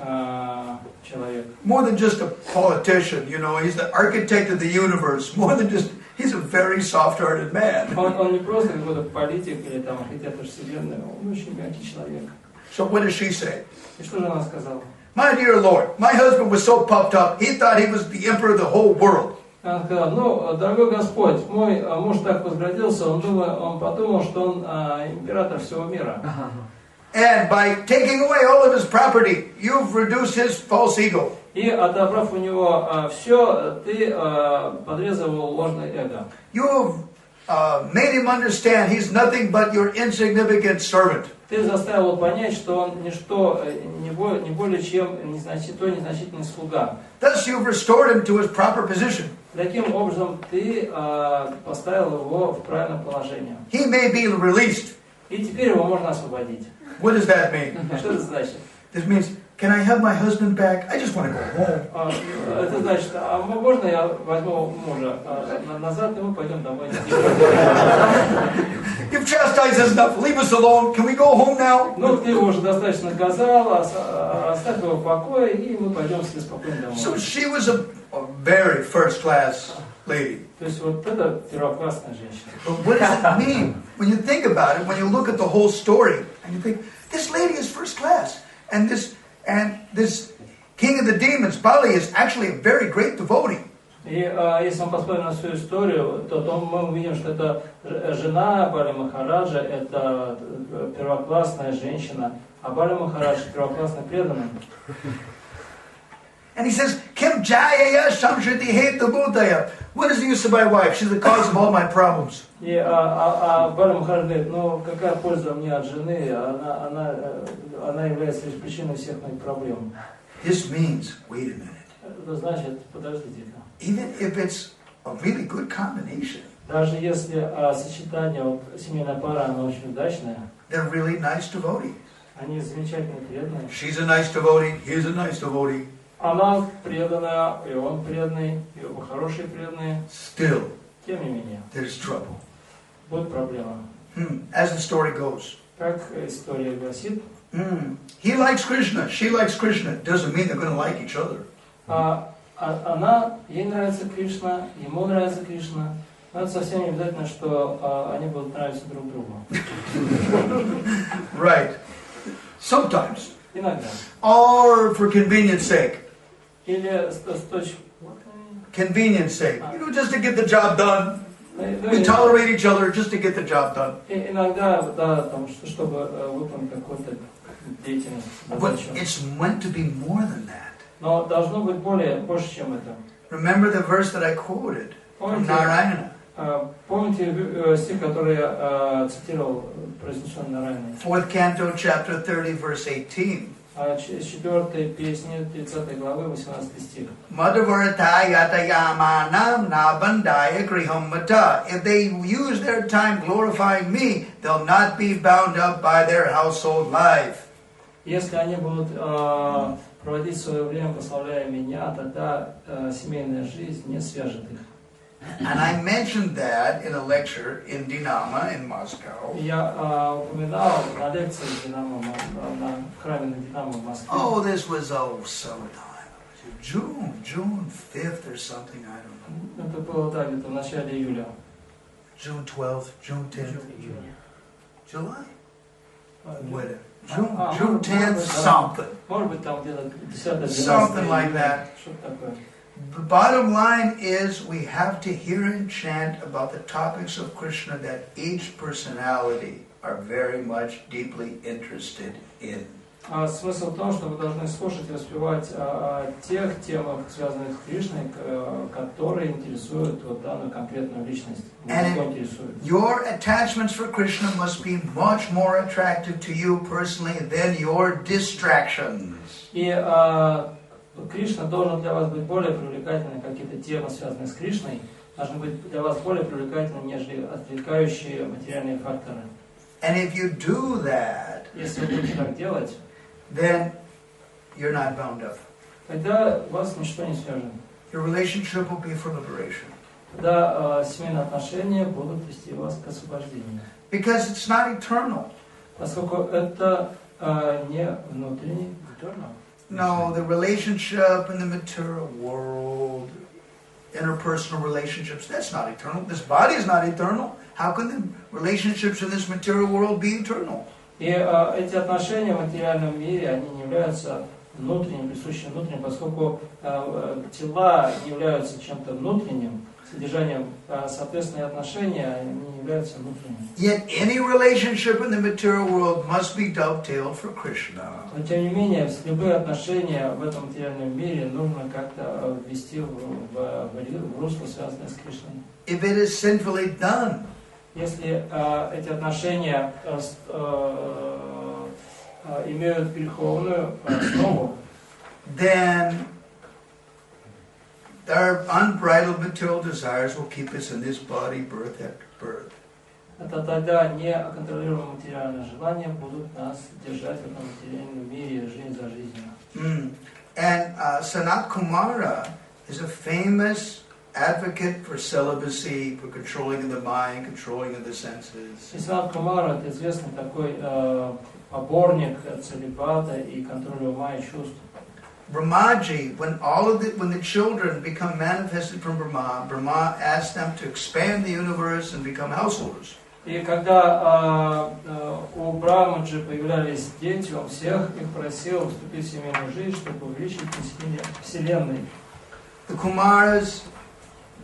человек. More than just a politician, he's the architect of the universe. More than just, he's a very soft-hearted man. Он не просто какой-то политик или там архитектор вселенной, он очень мягкий человек. So what does she say? И что же она сказала? My dear Lord, my husband was so puffed up, he thought he was the emperor of the whole world. Она сказала, дорогой Господь, мой муж так возгордился, он подумал, что он император всего мира. And by taking away all of his property, you've reduced his false ego. И отобрав у него все, ты подрезал ложное эго. You've made him understand he's nothing but your insignificant servant. Ты заставил его понять, что он ничто, не более чем незначительный слуга. Thus you've restored him to his proper position. Таким образом, ты поставил его в правильное положение. He may be released. И теперь его можно освободить. What does that mean? Что это значит? This means, can I have my husband back? I just want to go home. Это значит, можно я возьму мужа назад, и мы пойдем домой. You've chastised us enough. Leave us alone. Can we go home now? Ну, ты его уже достаточно наказал, оставь его в покое, и мы пойдем себе спокойно домой. So she was a very first-class lady. То есть вот это первоклассная женщина. But what does it mean? When you think about it, when you look at the whole story, and you think, this lady is first class, and this king of the demons, Bali, is actually a very great devotee. И если мы посмотрим на всю историю, то мы увидим, что это жена Бали Махараджа, это первоклассная женщина, а Бали Махарадж первоклассный преданный. And he says, Kim Jayaya Shamshati Hetu Buddhaya. What is the use of my wife? She's the cause of all my problems. И Бали Махарадж говорит, какая польза мне от жены, она является лишь причиной всех моих проблем. This means, wait a minute. Это значит, подождите-ка. Even if it's a really good combination. Даже если сочетание, семейная пара, она очень удачная. They're really nice devotees. Они замечательные преданные. She's a nice devotee, he's a nice devotee. Она преданная, и он преданный, и оба хорошие преданные. Still, тем не менее, there's trouble. Будет проблема. As the story goes. Как история гласит. He likes Krishna, she likes Krishna. Doesn't mean they're going to like each other. Ей нравится Кришна, ему нравится Кришна. Но это совсем не обязательно, что они будут нравиться друг другу. Right. Sometimes. Иногда. Or for convenience sake. Или с точки... convenience sake, just to get the job done. We tolerate each other just to get the job done. Иногда, да, чтобы выполнить какую-то деятельность. But it's meant to be more than that. Но должно быть больше, чем это. Remember the verse that I quoted from Narayana. Помните стих, который я цитировал, произнесен Нараяной? 4th canto, chapter 30, verse 18. 4 песни 30 главы, 18 стих. Madhavaratayatayamanam nabandaya grihammata. If they use their time glorifying me, they'll not be bound up by their household life. Если они будут проводить свое время, прославляя меня, тогда семейная жизнь не свяжет их. And I mentioned that in a lecture in Dinamo in Moscow. Я упоминал на лекции Динамо, на храме на Динамо в Москве. Oh, this was sometime. June 5th or something, I don't know. Это было, да, где-то в начале июля. June 12th, June 10th. July? Whatever. June 10th, something. Может быть, там где-то 10-12. Something like that. Что-то такое. The bottom line is we have to hear and chant about the topics of Krishna that each personality are very much deeply interested in. Смысл в том, что вы должны слушать и воспевать о тех темах, связанных с Кришной, которые интересуют вот данную конкретную личность. Your attachments for Krishna must be much more attractive to you personally than your distractions. И Кришна должен для вас быть более привлекательным, какие-то темы, связанные с Кришной, должны быть для вас более привлекательны, нежели отвлекающие материальные факторы. And if you do that, если вы будете так делать, then you're not bound up. Тогда вас ничто не свяжет. Your relationship will be for liberation. Тогда семейные отношения будут вести вас к освобождению. Because it's not eternal. Поскольку это не внутренний, eternal. No, the relationship in the material world, interpersonal relationships, that's not eternal. This body is not eternal. How can the relationships in this material world be eternal? И эти отношения в материальном мире, они не являются внутренним, присущим внутренним, поскольку тела не являются чем-то внутренним, содержанием, соответственно, отношения не являются внутренними. Yet any relationship in the material world must be dovetailed for Krishna. Но тем не менее, любые отношения в этом материальном мире нужно как-то ввести в русло, связанное с Кришной. If it is sinfully done, если эти отношения имеют греховную основу, then our unbridled material desires will keep us in this body birth after birth. Это тогда неконтролируемые материальные желания будут нас держать в этом материальном мире жизнь за жизнью. And Sanat Kumara is a famous advocate for celibacy, for controlling of the mind, controlling of the senses. И Санат Кумара — это известный такой поборник целибата и контроля ума и чувств. Brahmaji, when the children become manifested from Brahma, Brahma asked them to expand the universe and become householders. И когда у Брахмаджи появлялись дети, он всех их просил вступить в семейную жизнь, чтобы увеличить население Вселенной. The Kumaras,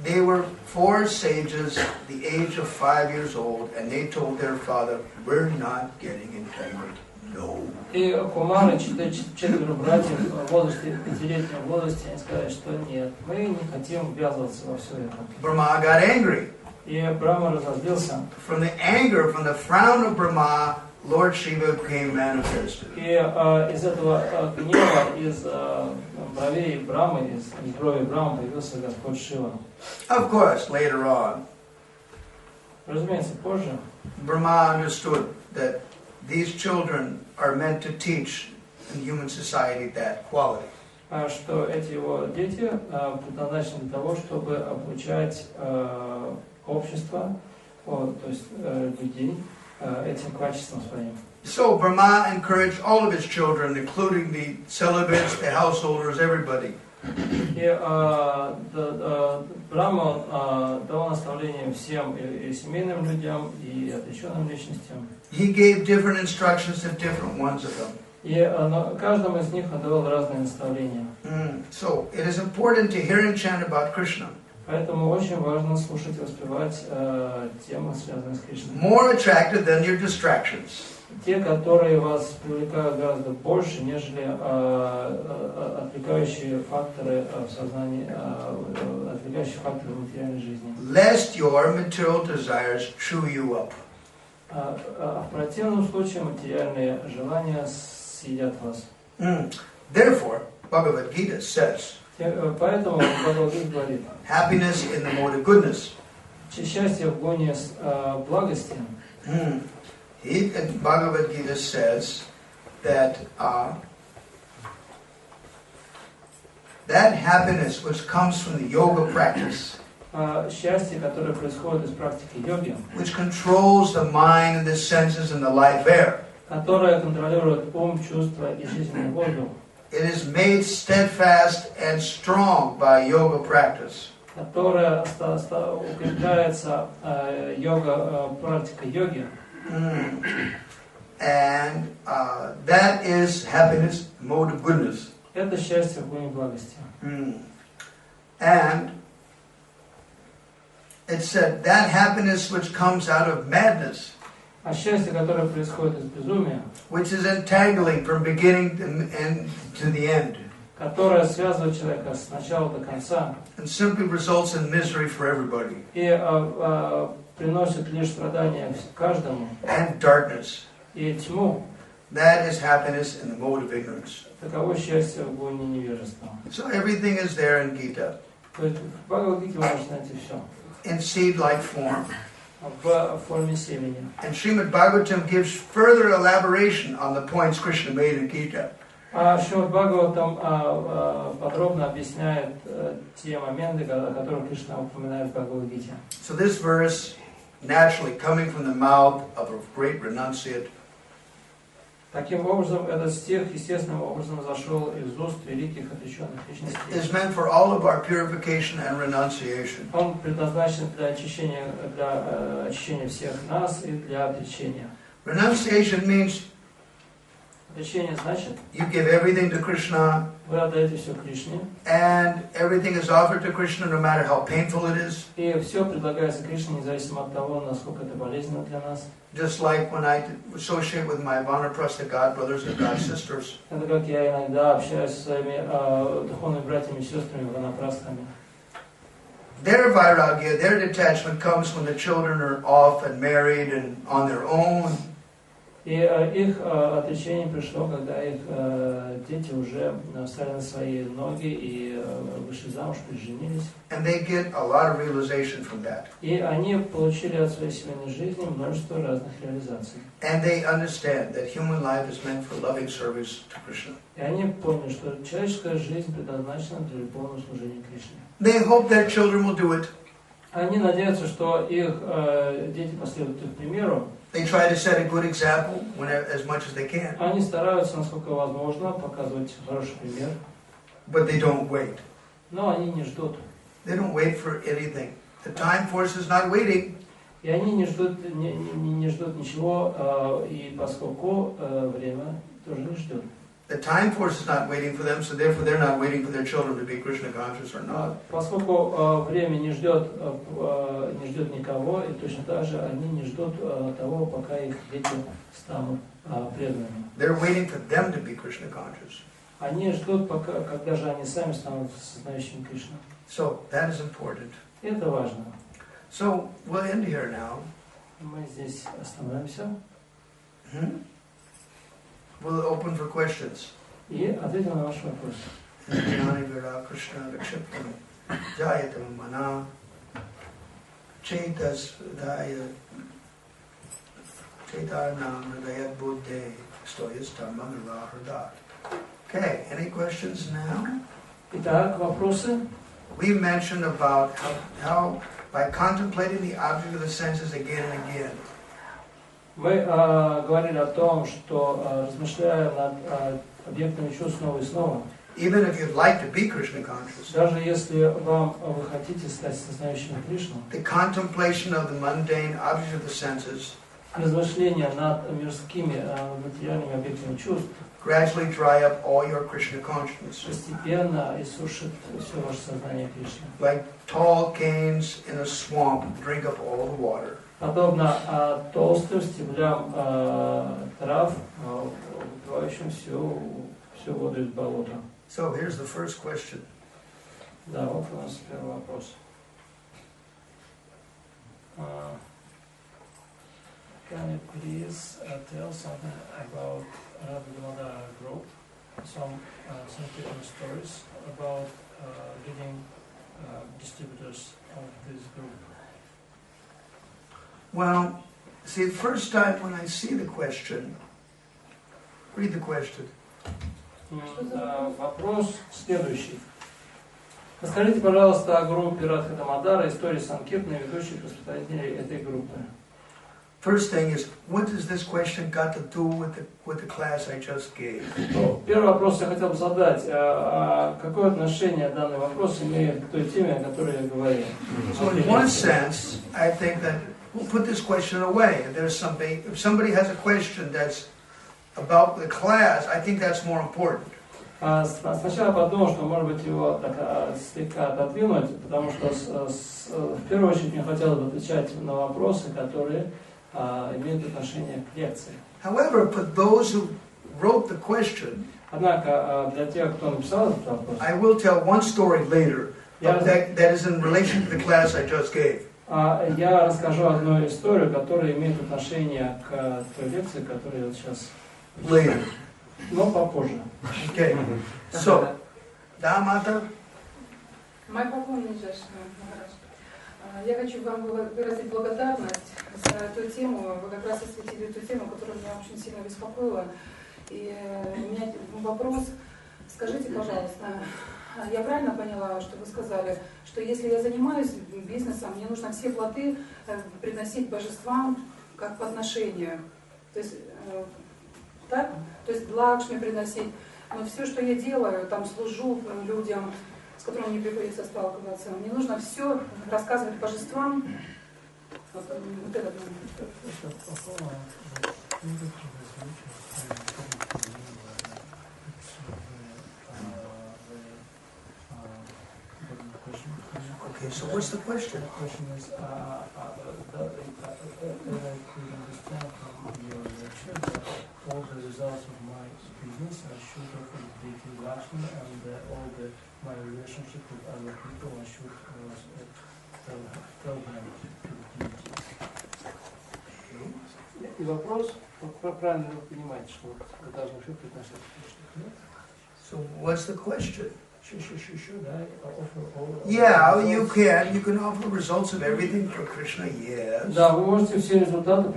they were 4 sages, the age of 5 years old, and they told their father, "We're not getting entangled." No. И Кумары, 4 братьев в возрасте, 5-летнем возрасте, они сказали, что нет, мы не хотим ввязываться во все это. Brahma got angry. И Брахма разозлился. From the anger, from the frown of Brahma, Lord Shiva became manifested. И из этого гнева, из бровей Брамы, из брови Брамы появился Господь Шива. Of course, later on, разумеется, позже, Brahma understood that these children are meant to teach in human society that quality. Что эти его дети предназначены для того, чтобы обучать общество, то есть людей, этим качеством своим. So Brahma encouraged all of his children, including the celibates, the householders, everybody. И Брахма дал наставление всем и семейным людям, и отреченным личностям. He gave different instructions to different ones of them. И каждому из них отдавал разные наставления. So it is important to hear and chant about Krishna. Поэтому очень важно слушать и воспевать темы, связанные с Кришной. More attractive than your distractions. Те, которые вас привлекают гораздо больше, нежели отвлекающие факторы в сознании, отвлекающие факторы в материальной жизни. Lest your material desires chew you up. В противном случае материальные желания съедят вас. Therefore, Bhagavad Gita says, Поэтому Бхагавад-гита говорит, happiness in the mode of goodness. Счастье в гоне благости. Bhagavad Gita says that that happiness which comes from the yoga practice, Счастье, которое происходит из практики йоги, which controls the mind and the senses and the life air, которое контролирует ум, чувства и жизненный воздух, it is made steadfast and strong by yoga practice. которое укрепляется практикой йоги. And that is happiness, mode of goodness. Это счастье в гоне благости. And it said that happiness which comes out of madness, А счастье, которое происходит из безумия, which is entangling from beginning to the end, которое связывает человека с начала до конца, and simply results in misery for everybody, и приносит лишь страдания каждому, and darkness. и тьму, That is happiness in the mode of ignorance. таково счастье в гоне невежества. So everything is there in Gita, То есть в Бхагавад-гите вы можете найти все. in seed-like form. В форме семени. And Srimad Bhagavatam gives further elaboration on the points Krishna made in Gita. Шримад Бхагаватам подробно объясняет те моменты, которые Кришна упоминает в Бхагавад-гите. So this verse, naturally coming from the mouth of a great renunciate, Таким образом, этот стих естественным образом зашел из уст великих отреченных личностей. is meant for all of our purification and renunciation. Он предназначен для очищения всех нас и для отречения. Renunciation means Отречение значит, you give everything to Krishna, вы отдаете все Кришне, and everything is offered to Krishna no matter how painful it is. и все предлагается Кришне, независимо от того, насколько это болезненно для нас. Just like when I associate with my Vanaprastha God brothers and God sisters. Это как я иногда общаюсь со своими духовными братьями и сестрами, ванапрастхами. Their vairagya, their detachment comes when the children are off and married and on their own. И их отречение пришло, когда их дети уже встали на свои ноги и вышли замуж, приженились. And they get a lot of realization from that. И они получили от своей семейной жизни множество разных реализаций. And they understand that human life is meant for loving service to Krishna. И они поняли, что человеческая жизнь предназначена для любовного служения Кришне. They hope their children will do it. Они надеются, что их дети последуют их примеру. They try to set a good example as much as they can. Они стараются, насколько возможно, показывать хороший пример. But they don't wait. Но они не ждут. They don't wait for anything. The time force is not waiting. И они не ждут ничего, и поскольку время тоже не ждет. The time force is not waiting for them, so therefore they're not waiting for their children to be Krishna conscious or not. Поскольку время не ждет никого, и точно так же они не ждут того, пока их дети станут преданными. They're waiting for them to be Krishna conscious. Они ждут, когда же они сами станут сознающими Кришну. So that is important. Это важно. So we'll end here now. Мы здесь остановимся. We'll open for questions. И ответим на ваши вопросы. Krishna Lakshapam Jayatam Mana Chetas Daya Chetanam Hridayat Buddhe Stoyastam Mangalahradat. Okay, any questions now? Итак, вопросы? We mentioned about how by contemplating the object of the senses again and again, Мы говорили о том, что размышляя над объектами чувств снова и снова, even if you'd like to be Krishna conscious, даже если вы хотите стать сознающим Кришну, the contemplation of the mundane object of the senses размышления над мирскими материальными объектами чувств gradually dry up all your Krishna consciousness. Постепенно иссушит все ваше сознание Кришны. Like tall canes in a swamp drink up all the water. Подобно толстым стеблям трав, убивающим всю воду из болота. So here's the first question. Да, вот у нас первый вопрос. Can you please tell something about Radha group? Some different stories about getting distributors of this group. Well, see, the first time when I see the question, read the question. Вопрос следующий. Расскажите, пожалуйста, о группе Радха Дамодара, истории Санкиртны, ведущих распространителей этой группы. First thing is, what does this question got to do with the class I just gave? Первый вопрос я хотел бы задать. Какое отношение данный вопрос имеет к той теме, о которой я говорил? So in one sense, I think that we'll put this question away. If somebody has a question that's about the class, I think that's more important. Сначала подумал, что может быть его так, слегка отодвинуть, потому что в первую очередь мне хотелось бы отвечать на вопросы, которые имеют отношение к лекции. However, for those who wrote the question, Однако для тех, кто написал этот вопрос, I will tell one story later that is in relation to the class I just gave. Я расскажу одну историю, которая имеет отношение к той лекции, которую я вот сейчас Later. но попозже. Okay. So, Damata. Я хочу вам выразить благодарность за эту тему. Вы как раз осветили эту тему, которая меня очень сильно беспокоила. И у меня вопрос. Скажите, пожалуйста, я правильно поняла, что вы сказали, что если я занимаюсь бизнесом, мне нужно все плоды приносить божествам как подношение? То есть, так? То есть Лакшми приносить. Но все, что я делаю, там служу людям, с которыми мне приходится сталкиваться, мне нужно все рассказывать божествам. Вот этот момент. Okay, so what's the question? The question is, understand from your lecture that all the results of my business I should offer deity Lakshmi and my relationship with other people I should tell them to deity. И вопрос, правильно вы понимаете, что вы должны все приносить Кришне. So what's the question? Да, Yeah, you can offer results of everything for Krishna, yes. Да, вы можете все результаты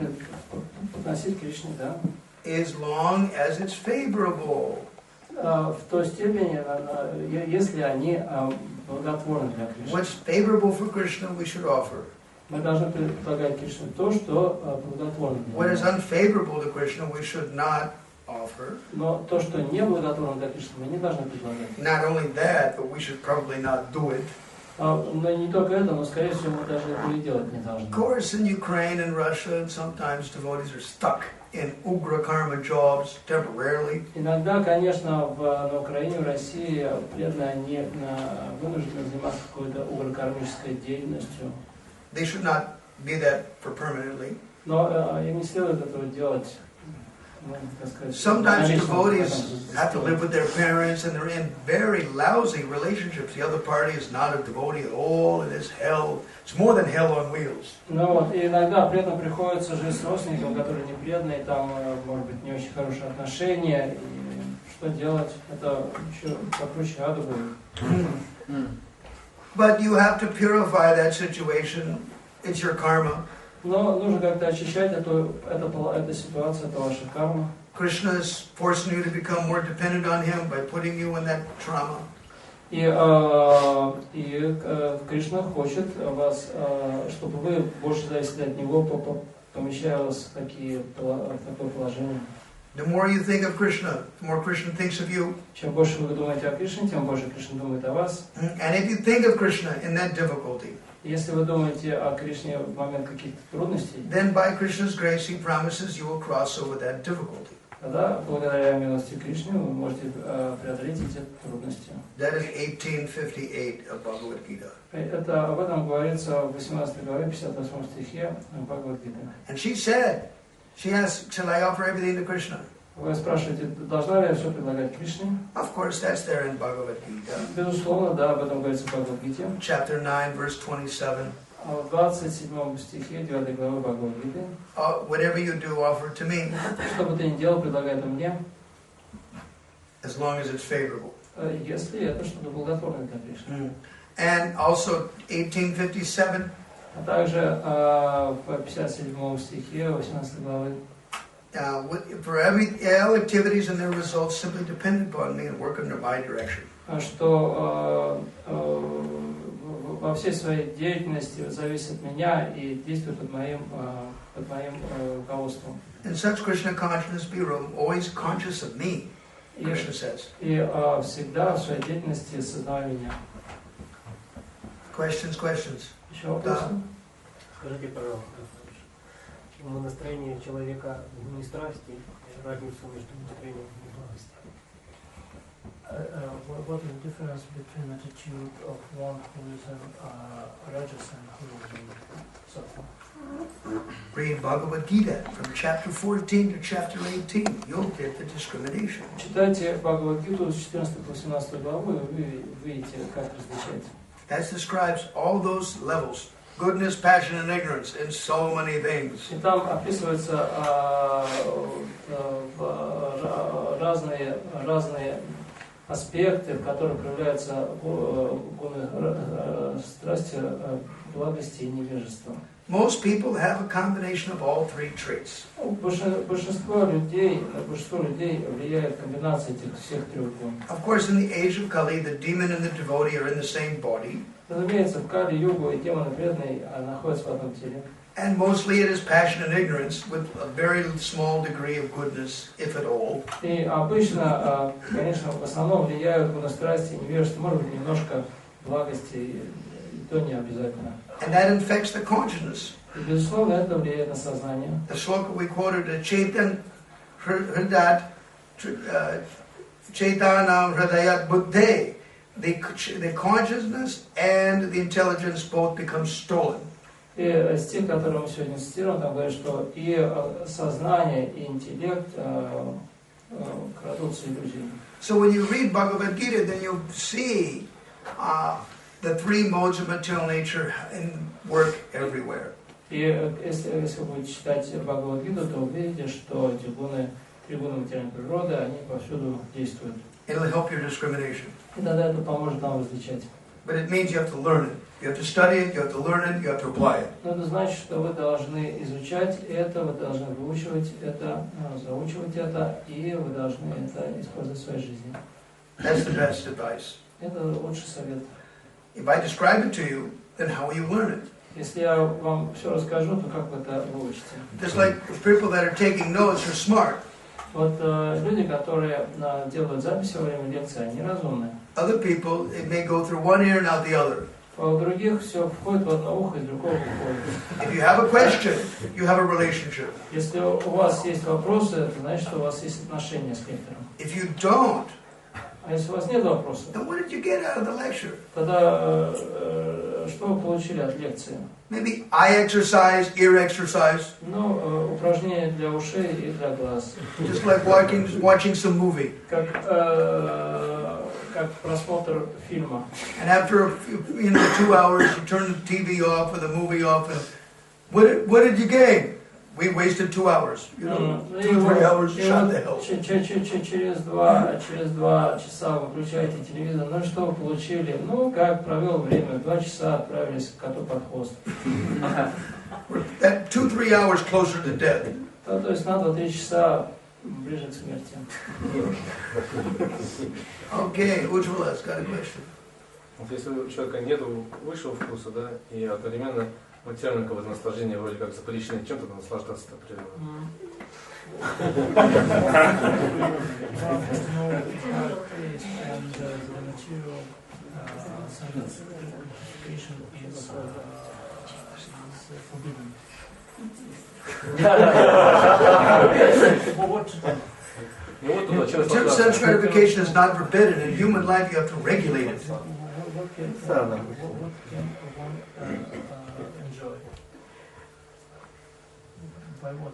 подносить Кришне, да. As long as it's favorable. В той степени, если они благотворны для Кришны. What's favorable for Krishna we should offer. Мы должны предлагать Кришне то, что благотворно для What него. is unfavorable to Krishna we should not offer. Но то, что не благотворно для Кришны, мы не должны предлагать. Not only that, but we should probably not do it. Но не только это, но, скорее всего, мы даже этого и делать не должны. Of course, in Ukraine and Russia, sometimes devotees are stuck in ugra karma jobs temporarily. Иногда, конечно, на Украине, в России преданные они вынуждены заниматься какой-то угрокармической деятельностью. They should not be that for permanently. Но им не следует этого делать. Sometimes devotees have to live with their parents and they're in very lousy relationships. The other party is not a devotee at all, and it's hell. It's more than hell on wheels. Ну вот, и иногда преданным приходится жить с родственником, которые не преданные, там, может быть, не очень хорошие отношения, и что делать? Это еще покруче ада будет. But you have to purify that situation. It's your karma. Но нужно как-то очищать эту ситуацию, это ваша карма. Krishna is forcing you to become more dependent on him by putting you in that trauma. И Кришна хочет вас, чтобы вы больше зависели от него, помещая вас в такое положение. The more you think of Krishna, the more Krishna thinks of you. Чем больше вы думаете о Кришне, тем больше Кришна думает о вас. And if you think of Krishna in that difficulty, если вы думаете о Кришне в момент каких-то трудностей, then by Krishna's grace, he promises you will cross over that difficulty. тогда, благодаря милости Кришны, вы можете преодолеть эти трудности. That is 1858 of Bhagavad Gita. Это об этом говорится в 18 главе, 58 стихе Бхагавад-гиты. And she said, she asked, shall I offer everything to Krishna? Вы спрашиваете, должна ли я все предлагать Кришне? Of course, that's there in Bhagavad Gita. Безусловно, да, об этом говорится в Бхагавад-гите. Chapter 9, verse 27. В 27 стихе 9 главы Бхагавад-гиты. Whatever you do, offer to me. Что бы ты ни делал, предлагай это мне. As long as it's favorable. Если это что-то благотворное для Кришны. And also 1857. А также в 57 стихе 18 главы. For all activities and their results simply depend upon me and work under my direction. Что во всей своей деятельности зависит от меня и действует под моим руководством. In such Krishna consciousness be always conscious of me, Krishna says. И всегда в своей деятельности сознавай меня. Questions? Еще вопросы? Скажите, пожалуйста, настроение человека не страсти, разницу между настроением и благостью. What is the difference between attitude of one who is religious and who is suffering? Read Bhagavad Gita from chapter 14 to chapter 18. You'll get the discrimination. Читайте Бхагавад-гиту с 14 по 18 главу, и вы видите, как различать. That describes all those levels. Goodness, passion, and ignorance in so many things. И там описываются разные аспекты, в которых проявляются страсти, благости и невежества. Most people have a combination of all three traits. Большинство людей влияет комбинация этих всех трех гун. Of course, in the age of Kali, the demon and the devotee are in the same body. Разумеется, в Кали-югу и демон и преданный находятся в одном теле. And mostly it is passion and ignorance with a very small degree of goodness, if at all. И обычно, конечно, в основном влияют гуны страсти и невежество, может быть, немножко благости, и то не обязательно. And that infects the consciousness. И, безусловно, это влияет на сознание. The sloka we quoted, Chaitan Hridat Chaitanam Hridayat Buddhe. The consciousness and the intelligence both become stolen. И стих, который мы сегодня цитируем, там говорит, что и сознание, и интеллект крадутся иллюзиями. So when you read Bhagavad Gita, then you see the three modes of material nature and work everywhere. И если вы будете читать Бхагавад-гиту, то увидите, что эти три гуна материальной природы, они повсюду действуют. It'll help your discrimination. И тогда это поможет нам различать. But it means you have to learn it. You have to study it, you have to learn it, you have to apply it. Но это значит, что вы должны изучать это, вы должны выучивать это, заучивать это, и вы должны это использовать в своей жизни. That's the best advice. Это лучший совет. If I describe it to you, then how will you learn it? Если я вам все расскажу, то как вы это выучите? Just like people that are taking notes are smart. Вот люди, которые делают записи во время лекции, они разумные. Other people, it may go through one ear and out the other. А у других все входит в одно ухо, из другого выходит. If you have a question, you have a relationship. Если у вас есть вопросы, это значит, что у вас есть отношения с лектором. If you don't, А если у вас нет вопросов, then what did you get out of the lecture? тогда что вы получили от лекции? Maybe eye exercise, ear exercise. Ну, упражнения для ушей и для глаз. Just like watching some movie. Как просмотр фильма. And after 2 hours, you turn the TV off or the movie off, and what did you gain? We wasted 2 hours. 2-3 hours, shut the hell. Через два часа вы включаете телевизор. Ну что вы получили? Ну, как провел время? 2 часа отправились к коту под хвост. That 2-3 hours closer to death. То есть на 2-3 часа ближе к смерти. Okay, Ujjwala's got a question. Вот если у человека нет высшего вкуса, да, и одновременно материального наслаждения вроде как запрещено чем-то, наслаждаться-то природой. И вот туда, через Sense gratification is not forbidden. In human life, you have to regulate it. What can one enjoy? By what?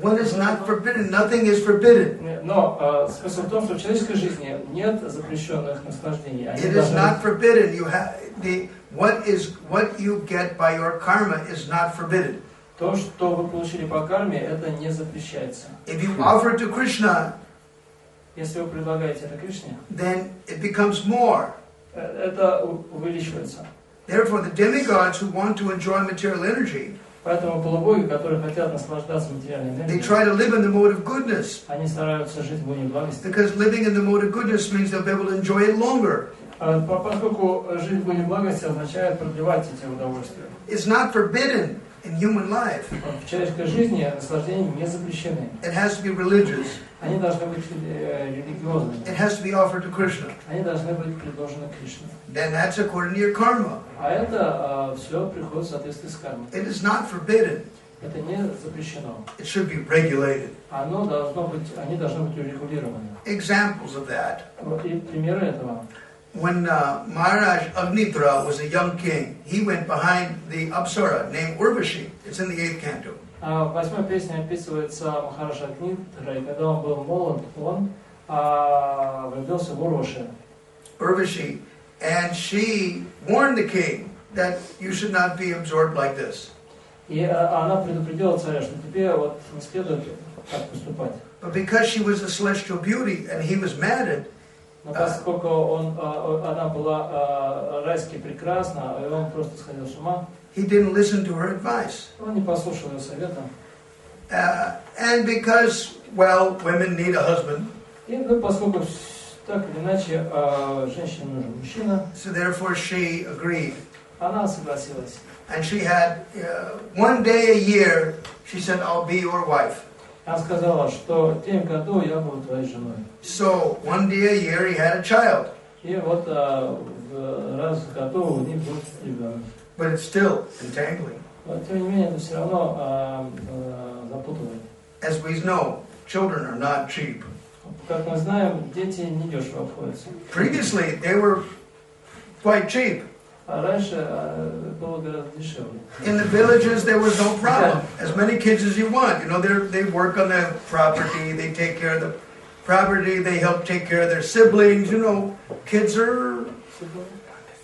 One is not forbidden. Nothing is forbidden. Но смысл в том, что в человеческой жизни нет запрещенных наслаждений. It is not forbidden. You have what you get by your karma is not forbidden. То, что вы получили по карме, это не запрещается. If you offer it to Krishna, если вы предлагаете это Кришне, then it becomes more. Это увеличивается. Therefore, the demigods who want to enjoy material energy, поэтому полубоги, которые хотят наслаждаться материальной they энергией, try to live in the mode of goodness. они стараются жить в уне благости. Because living in the mode of goodness means they'll be able to enjoy it longer. Поскольку жить в уне благости означает продлевать эти удовольствия. It's not forbidden in human life. В человеческой жизни наслаждения не запрещены. It has to be religious. Они должны быть религиозными. It has to be offered to Krishna. Они должны быть предложены Кришне. Then that's according to your karma. А это все приходит в соответствии с кармой. It is not forbidden. Это не запрещено. It should be regulated. Они должны быть урегулированы. Examples of that. И примеры этого. When Maharaj Agnitra was a young king, he went behind the Apsara named Urvashi. It's in the 8th canto. В 8-й песне описывается Махараджа Агнитра, и когда он был молод, он влюбился в Урваши. Urvashi, and she warned the king that you should not be absorbed like this. И она предупредила царя, что тебе вот не следует так поступать. But because she was a celestial beauty and he was married, Но поскольку она была райски прекрасна, и он просто сходил с ума, he didn't listen to her advice. он не послушал ее совета. And because, well, women need a husband, И поскольку так или иначе женщине нужен мужчина, so therefore she agreed. она согласилась. And she had, one day a year, she said, I'll be your wife. Она сказала, что в день году я буду твоей женой. So, one day a year he had a child. И вот раз в году у них будет ребенок. But it's still entangling. Но тем не менее, это все равно запутывает. As we know, children are not cheap. Как мы знаем, дети недешево обходятся. Previously, they were quite cheap. А раньше было гораздо дешевле. In the villages, there was no problem. As many kids as you want. You know, they work on the property, they take care of the property, they help take care of their siblings. You know, kids are...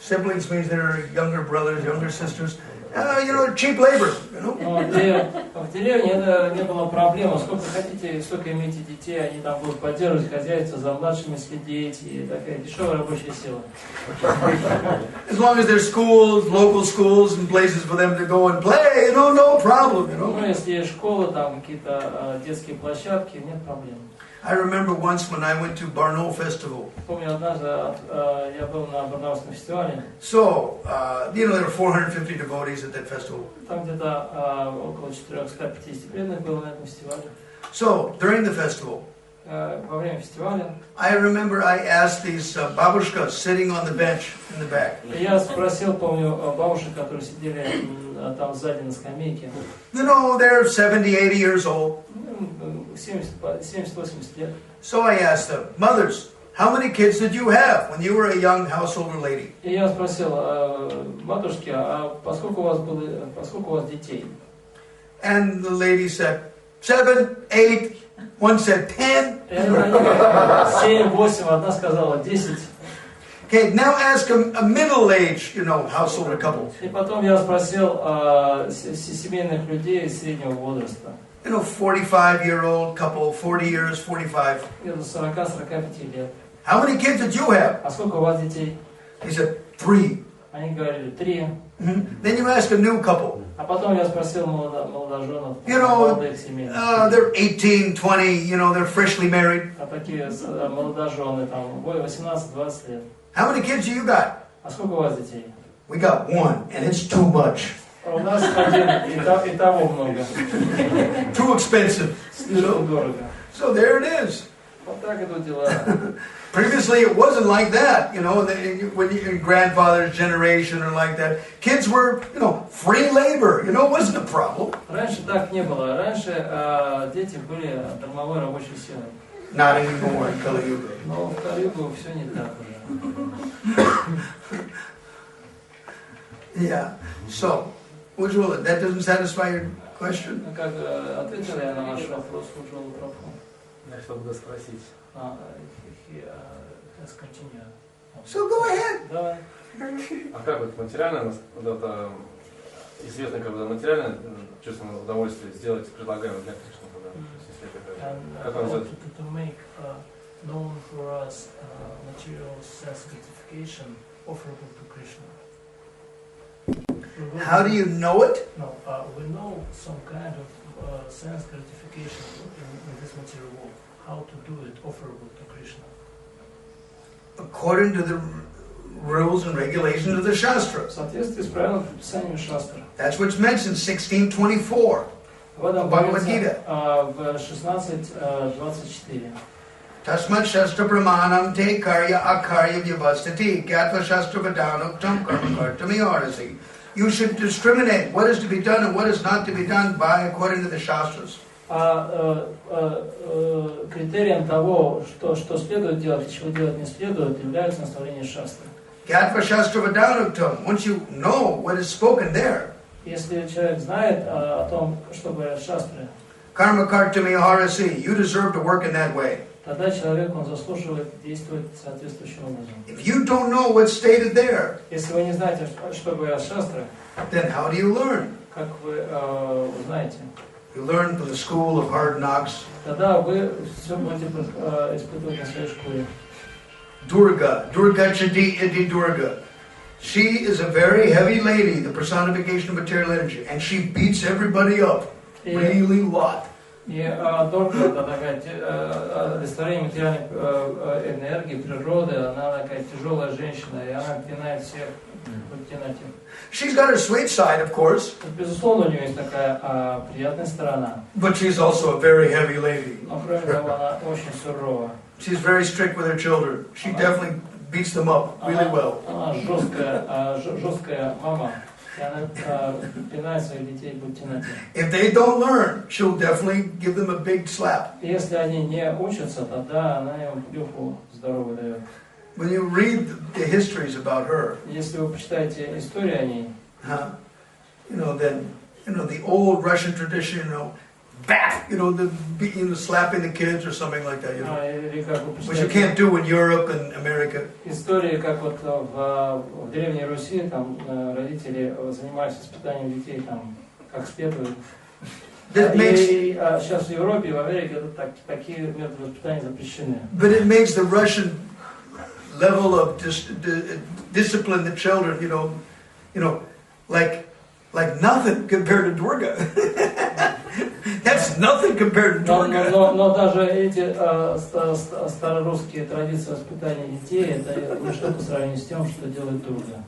Siblings means they're younger brothers, younger sisters. You know, cheap labor, you know. В деревне это не было проблемы. Сколько хотите, сколько имеете детей, они там будут поддерживать хозяйство, за младшими следить, и такая дешевая рабочая сила. As long as there's schools, local schools, and places for them to go and play, you know, no problem, you know. Ну, если есть школа, там какие-то детские площадки, нет проблем. I remember once when I went to Barnaul Festival. Помню, однажды я был на Барнаульском фестивале. So, you know, there were 450 devotees at that festival. Там где-то около 450 преданных было на этом фестивале. So, during the festival, Во время фестиваля I remember I asked these babushkas sitting on the bench in the back. я спросил, помню, бабушек, которые сидели там сзади на скамейке. You know, they're 70, 80 years old. 70-80 лет. So I asked them, mothers, how many kids did you have when you were a young householder lady? И я спросил, матушки, а поскольку у вас детей? And the lady said, 7, 8, one said 10. 7, 8, одна сказала 10. Okay, now ask a middle-aged, you know, householder couple. И потом я спросил семейных людей среднего возраста. You know, 45-year-old couple, 40 years, 45. Где-то 40-45 лет. How many kids did you have? А сколько у вас детей? He said, 3. Они говорили 3. Then you ask a new couple. А потом я спросил молодоженов, You know, молодых семей. they're 18, 20, you know, they're freshly married. А такие молодожены, там, 18-20 лет. How many kids do you got? А сколько у вас детей? We got 1, and it's too much. У нас один, и того много. Too expensive. Слишком дорого. So there it is. Вот так идут дела. Previously, it wasn't like that, you know, when your grandfather's generation or like that. Kids were, you know, free labor, you know, it wasn't a problem. Раньше так не было. Раньше дети были дармовой рабочей силой. Not anymore in Kali Yuga. Но в Кали-югу все не так уже. Yeah. So, Ujjwala, that doesn't satisfy your question? Как ответил я на ваш вопрос, Ujjwala Prabhu? Я хотел бы спросить. So go ahead. Давай. А как вот материально, вот это известно, когда материальное чувственное удовольствие сделать предлагаем для Кришны, когда, как он называется? To make known for us material sense gratification offerable to Krishna. How do you know it? No, we know some kind of sense gratification in this material world. How to do it offerable to Krishna? According to the rules and regulations of the Shastra. В соответствии с правилами предписаниями Шастры. That's what's mentioned, 16:24. В этом Bhagavad говорится Gita. в 16:24. Tasmat Shastra Pramanam Te Karya Akarya Vyavastati Gatva Shastra Vadanuktam Karma Kartami Arasi. You should discriminate what is to be done and what is not to be done by according to the Shastras. Критерием того, что следует делать и чего делать не следует, является наставление Шастры. Gatva Shastra Vadanuktam. Once you know what is spoken there, Если человек знает о том, что говорят Шастры, Karma Kartami Arasi, you deserve to work in that way. тогда человек, он заслуживает действовать соответствующим образом. If you don't know what's stated there, Если вы не знаете, что говорят Шастры, then how do you learn? как вы узнаете? You learn from the school of hard knocks. Тогда вы все будете испытывать на своей шкуре. Durga Chadi Iti Durga. She is a very heavy lady, the personification of material energy, and she beats everybody up really a lot. И Дурга, это такая олицетворение материальной энергии, природы, она такая тяжелая женщина, и она пинает всех в темноте. She's got her sweet side, of course. Безусловно, у нее есть такая приятная сторона. But she's also a very heavy lady. Но кроме того, она очень сурова. She's very strict with her children. She definitely beats them up really well. Она жесткая мама, и она пинает своих детей в темноте. If they don't learn, she'll definitely give them a big slap. Если они не учатся, тогда она им плюху здоровую дает. When you read the histories about her, Если вы почитаете историю о ней, then the old Russian tradition, bat, slapping the kids or something like that, или как вы which you почитаете can't do in Europe and America. истории, как вот в Древней Руси, там родители занимались воспитанием детей, там, как спетывают. That makes, И сейчас в Европе и в Америке такие методы воспитания запрещены. but it makes the Russian level of discipline the children, like nothing compared to Durga. That's nothing compared to Durga. Но даже эти старорусские традиции воспитания детей, это ничто по сравнению с тем, что делает Дурга.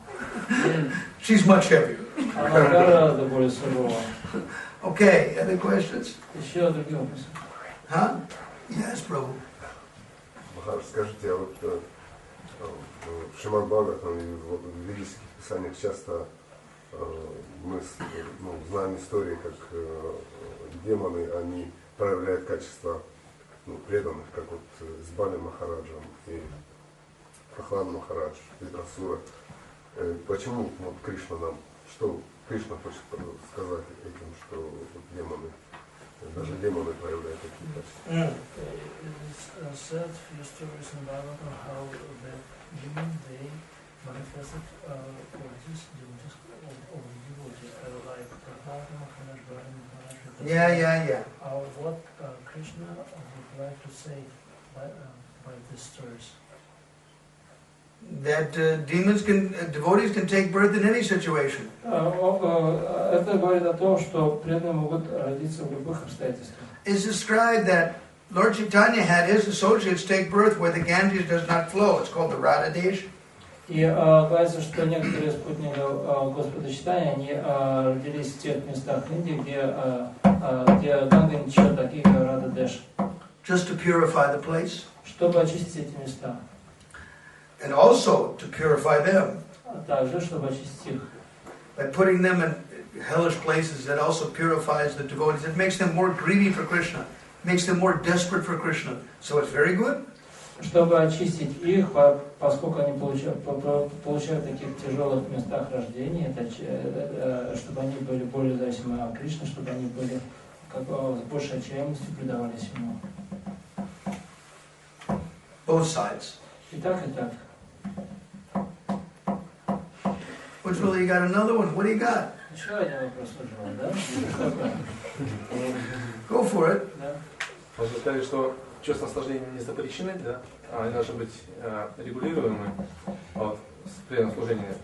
She's much heavier. Она гораздо более сурова. Okay, other questions? Еще другие вопросы. Huh? Yes, Prabhu. Махараш, скажите, а вот в Шримад Бхагаватам и в ведических писаниях часто мы знаем истории, как демоны, они проявляют качества преданных, как вот с Бали Махараджем и Прохлад Махарадж, Витрасура. Почему Кришна нам, что Кришна хочет сказать этим, что демоны, даже демоны проявляют такие качества? Said few stories in Bhagavatam how the human they manifested qualities of devotee, like Prabhupada Maharaj, Bhagavad Maharaj. Yeah. What Krishna would like to say by these stories? That devotees can take birth in any situation. Это говорит о том, что преданные могут родиться в любых обстоятельствах. It's described that Lord Chaitanya had his associates take birth where the Ganges does not flow. It's called the Radha Desh. И говорится, что некоторые спутники Господа Чайтаньи, они родились в тех местах Индии, где Ганга не течет, такие как Рада Деш. Just to purify the place. Чтобы очистить эти места. and also to purify them. А также, чтобы очистить их. By putting them in hellish places, that also purifies the devotees. It makes them more greedy for Krishna, makes them more desperate for Krishna. So it's very good. Чтобы очистить их, поскольку они получают в таких тяжелых местах рождения, чтобы они были более зависимы от Кришны, чтобы они были с большей отчаянностью предавались ему. Both sides. И так, и так. Which really, you got another one? What do you got? Еще один вопрос уже, да? Go for it. Да. Вы сказали, что чувства наслаждения не запрещены, да? Они должны быть регулируемы при служении.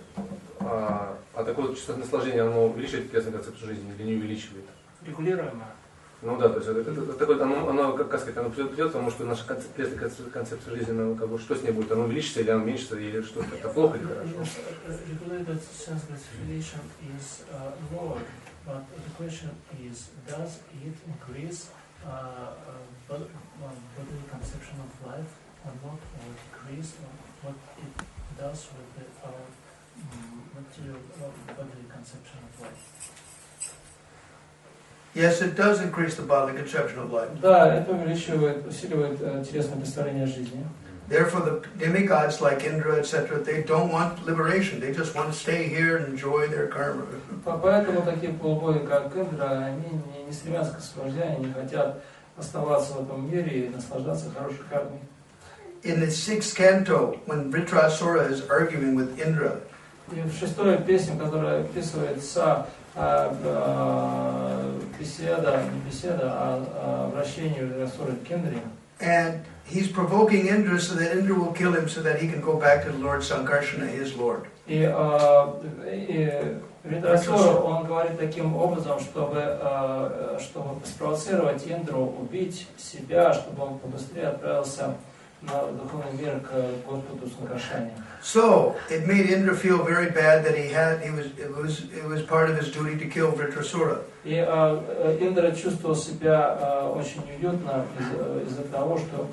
А такое чувство наслаждения, оно увеличивает телесную концепцию жизни или не увеличивает? Регулируемо. Ну да, то есть это такое, оно, как сказать, оно придет, потому что наша концепция жизни, ну, как бы, что с ней будет, оно увеличится или оно уменьшится, или что это плохо или хорошо? Regulated sense gratification is lower, but the question is, does it increase bodily conception of life or not, or decrease what it does with our material bodily conception of life? Yes, it does increase the bodily conception of life. Да, это усиливает телесное представление о жизни. Therefore, the demigods like Indra, etc., they don't want liberation. They just want to stay here and enjoy their karma. Поэтому такие полубоги, как Индра, они не стремятся к освобождению, они хотят оставаться в этом мире и наслаждаться хорошей кармой. In the 6th canto, when Vritrasura is arguing with Indra, и в 6-й песне, которая описывается беседа, не беседа, а обращение Vritrasura к Индре. And he's provoking Indra so that Indra will kill him so that he can go back to Lord Sankarsana, his Lord. И Vritrasura, он говорит таким образом, чтобы спровоцировать Индру, убить себя, чтобы он побыстрее отправился на духовный мир к Господу Санкаршане. So it made Indra feel very bad that it was part of his duty to kill Vritrasura. И Индра чувствовал себя очень неуютно из-за того, что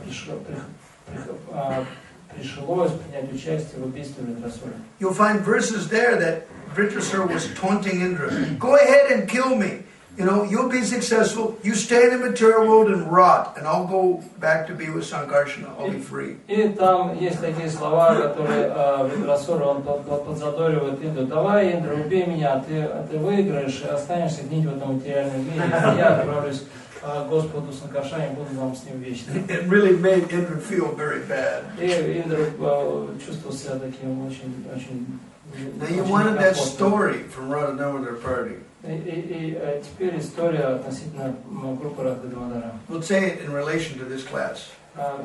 пришлось принять участие в убийстве Vritrasura. You'll find verses there that Vritrasura was taunting Indra. Go ahead and kill me. You know, you'll be successful. You stay in the material world and rot, and I'll go back to be with Sankarsana. I'll be free. И там есть такие слова, которые Vritrasura, он подзадоривает Индру. Давай, Индра, убей меня, ты выиграешь и останешься гнить в этом материальном мире. Я отправлюсь к Господу Санкаршане, буду вам с ним вечно. It really made Indra feel very bad. И Индра чувствовал себя таким очень. Now you wanted that story from Radha Damodar party. И теперь история относительно группы Радха Дамодара. We'll say it in relation to this class.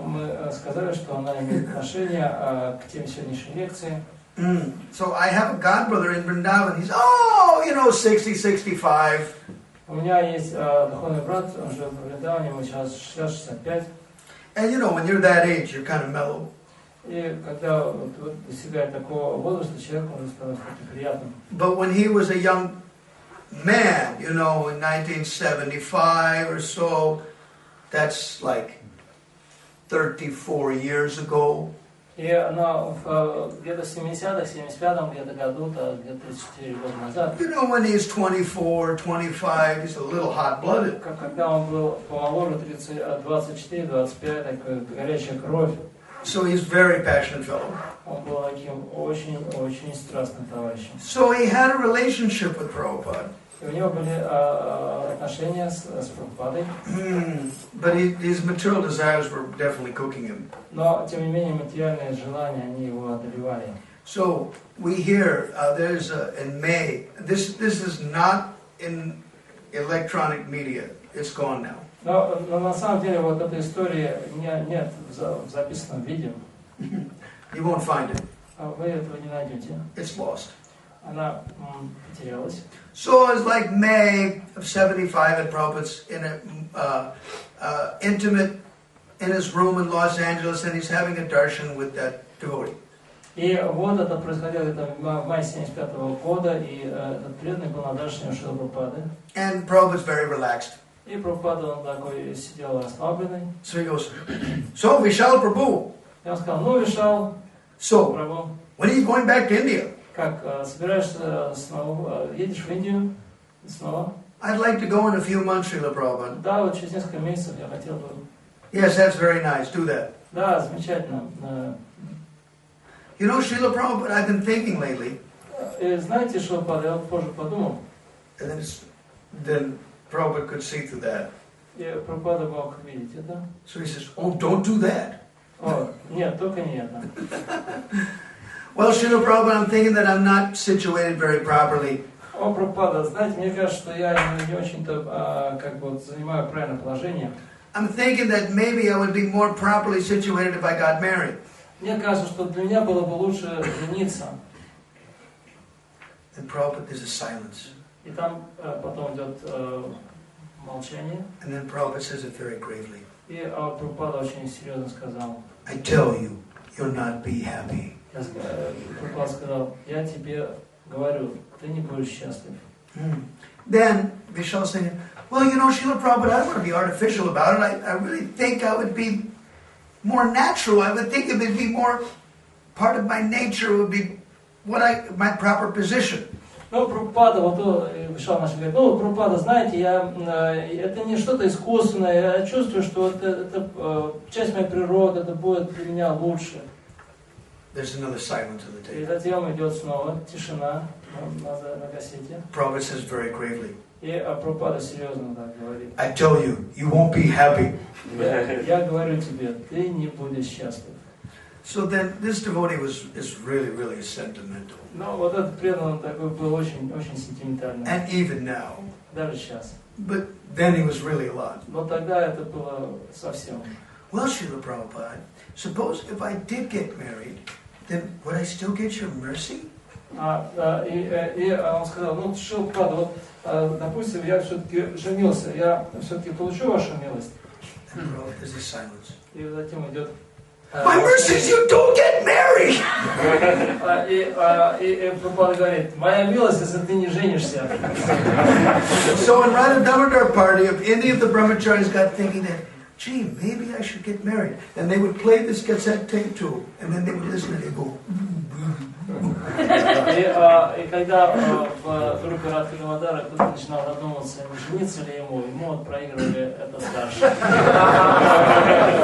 Мы сказали, что она имеет отношение к теме сегодняшней лекции. So I have a godbrother in Vrindavan. He's 60, 65. У меня есть духовный брат, он живет в Вриндаване, ему сейчас 60-65. And when you're that age, you're kind of mellow. И когда достигает такого возраста, человек может становиться приятным. But when he was a young man, in 1975 or so, that's like 34 years ago. И где-то в 70-х, 75-м где-то году, где-то 34 года назад. When he's 24, 25, he's a little hot-blooded. Когда он был помоложе, 24-25, такая горячая кровь. So he's a very passionate fellow. Он был таким очень страстным товарищем. So he had a relationship with Prabhupada. И у него были отношения с Прабхупадой. But his material desires were definitely cooking him. Но, тем не менее, материальные желания, они его одолевали. So we hear there's in May. This is not in electronic media. It's gone now. Но на самом деле вот эта история нет в записанном виде. You won't find it. Вы этого не найдете. It's lost. Она потерялась. So it's like May of 75 at Prabhupada's in a intimate in his room in Los Angeles, and he's having a darshan with that devotee. И вот это происходило в мае 75-го года, и этот преданный был на даршане у Шрилы Прабхупады. And Prabhupada's very relaxed. И Прабхупада, он такой сидел расслабленный. So he goes, so Vishal Prabhu. Я сказал, Вишал, So, Прабhu, when are you going back to India? как, собираешься снова, едешь в Индию снова? I'd like to go in a few months, Srila Prabhupada. Да, вот через несколько месяцев я хотел бы. Yes, that's very nice. Do that. Да, замечательно. You know, Srila Prabhupada, I've been thinking lately, И знаете, что я вот позже подумал, and then Prabhupada could see through that. и Прабхупада мог видеть это. So he says, oh, don't do that. О, нет, только не это. Well, Srila Prabhupada, I'm thinking that I'm not situated very properly. О, Прабхупада, знаете, мне кажется, что я не очень-то как бы вот занимаю правильное положение. I'm thinking that maybe I would be more properly situated if I got married. Мне кажется, что для меня было бы лучше жениться. And Prabhupada, there's a silence. И там потом идет молчание. And then Prabhupada says it very gravely. И Прабхупада очень серьезно сказал. I tell you, you'll not be happy. Прабхупада сказал, я тебе говорю, ты не будешь счастлив. Then Vishal saying, well, you know, Srila Prabhupada, I don't want to be artificial about it. I really think I would be more natural. I would think it would be more part of my nature. It would be my proper position. Ну, Прабхупада, вот Вишал наш говорит, ну, Прабхупада, знаете, это не что-то искусственное, я чувствую, что вот это часть моей природы, это будет для меня лучше. There's another silence on the И table. затем идет снова тишина на кассете. Prabhupada says very gravely, И Прабхупада серьезно так говорит. I tell you, you won't be happy. Я говорю тебе, ты не будешь счастлив. So then this devotee is really, really sentimental. Но вот этот преданный такой был очень, очень сентиментальный. And even now. Даже сейчас. But then he was really a lot. Но тогда это было совсем. Well, Srila Prabhupada, suppose if I did get married, then would I still get your mercy? И он сказал, ну, Шрила, вот, допустим, я все-таки женился, я все-таки получу вашу милость. And there's a silence. И затем идет... My mercy is you don't get married! И Прабхупада говорит, моя милость, если ты не женишься. So in Radha Damodar party, if any of the brahmacharis got thinking that, gee, maybe I should get married, and they would play this cassette tape to him, and then they would listen and they go, И когда в группе Радха Дамодара кто-то начинал задумываться, не жениться ли ему вот проигрывали это старше.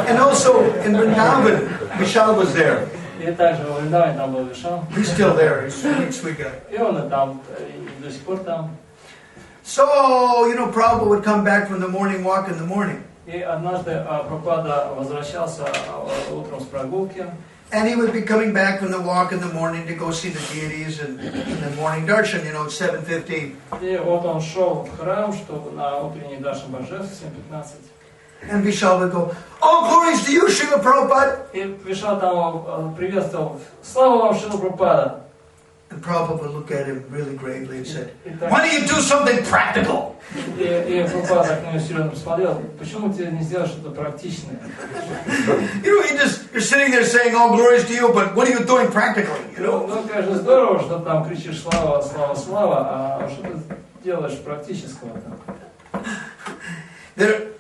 And also in Vrindavan, Vishal was there. И также во Вриндаване там был Вишал. He's still there, he's a sweet guy. И он и там, и до сих пор там. So, you know, Prabhupada would come back from the morning walk in the morning. И однажды Прабхупада возвращался утром с прогулки. And he would be coming back from the walk in the morning to go see the deities and the morning darshan, you know, at 7:15. И вот он шел в храм, чтобы на утренний даршан божеств в 7:15. And Vishal would go, all glories to you, Srila Prabhupada. И Вишал там приветствовал, слава вам, Шрила Прабхупада. And Prabhupada would look at him really gravely and said, why don't you do something practical? И Прабхупада так на него серьезно посмотрел, почему ты не сделаешь что-то практичное? You know, you're sitting there saying all glories to you, but what are you doing practically? You know? Ну, конечно, здорово, что там кричишь слава, слава, слава, а что ты делаешь практического-то?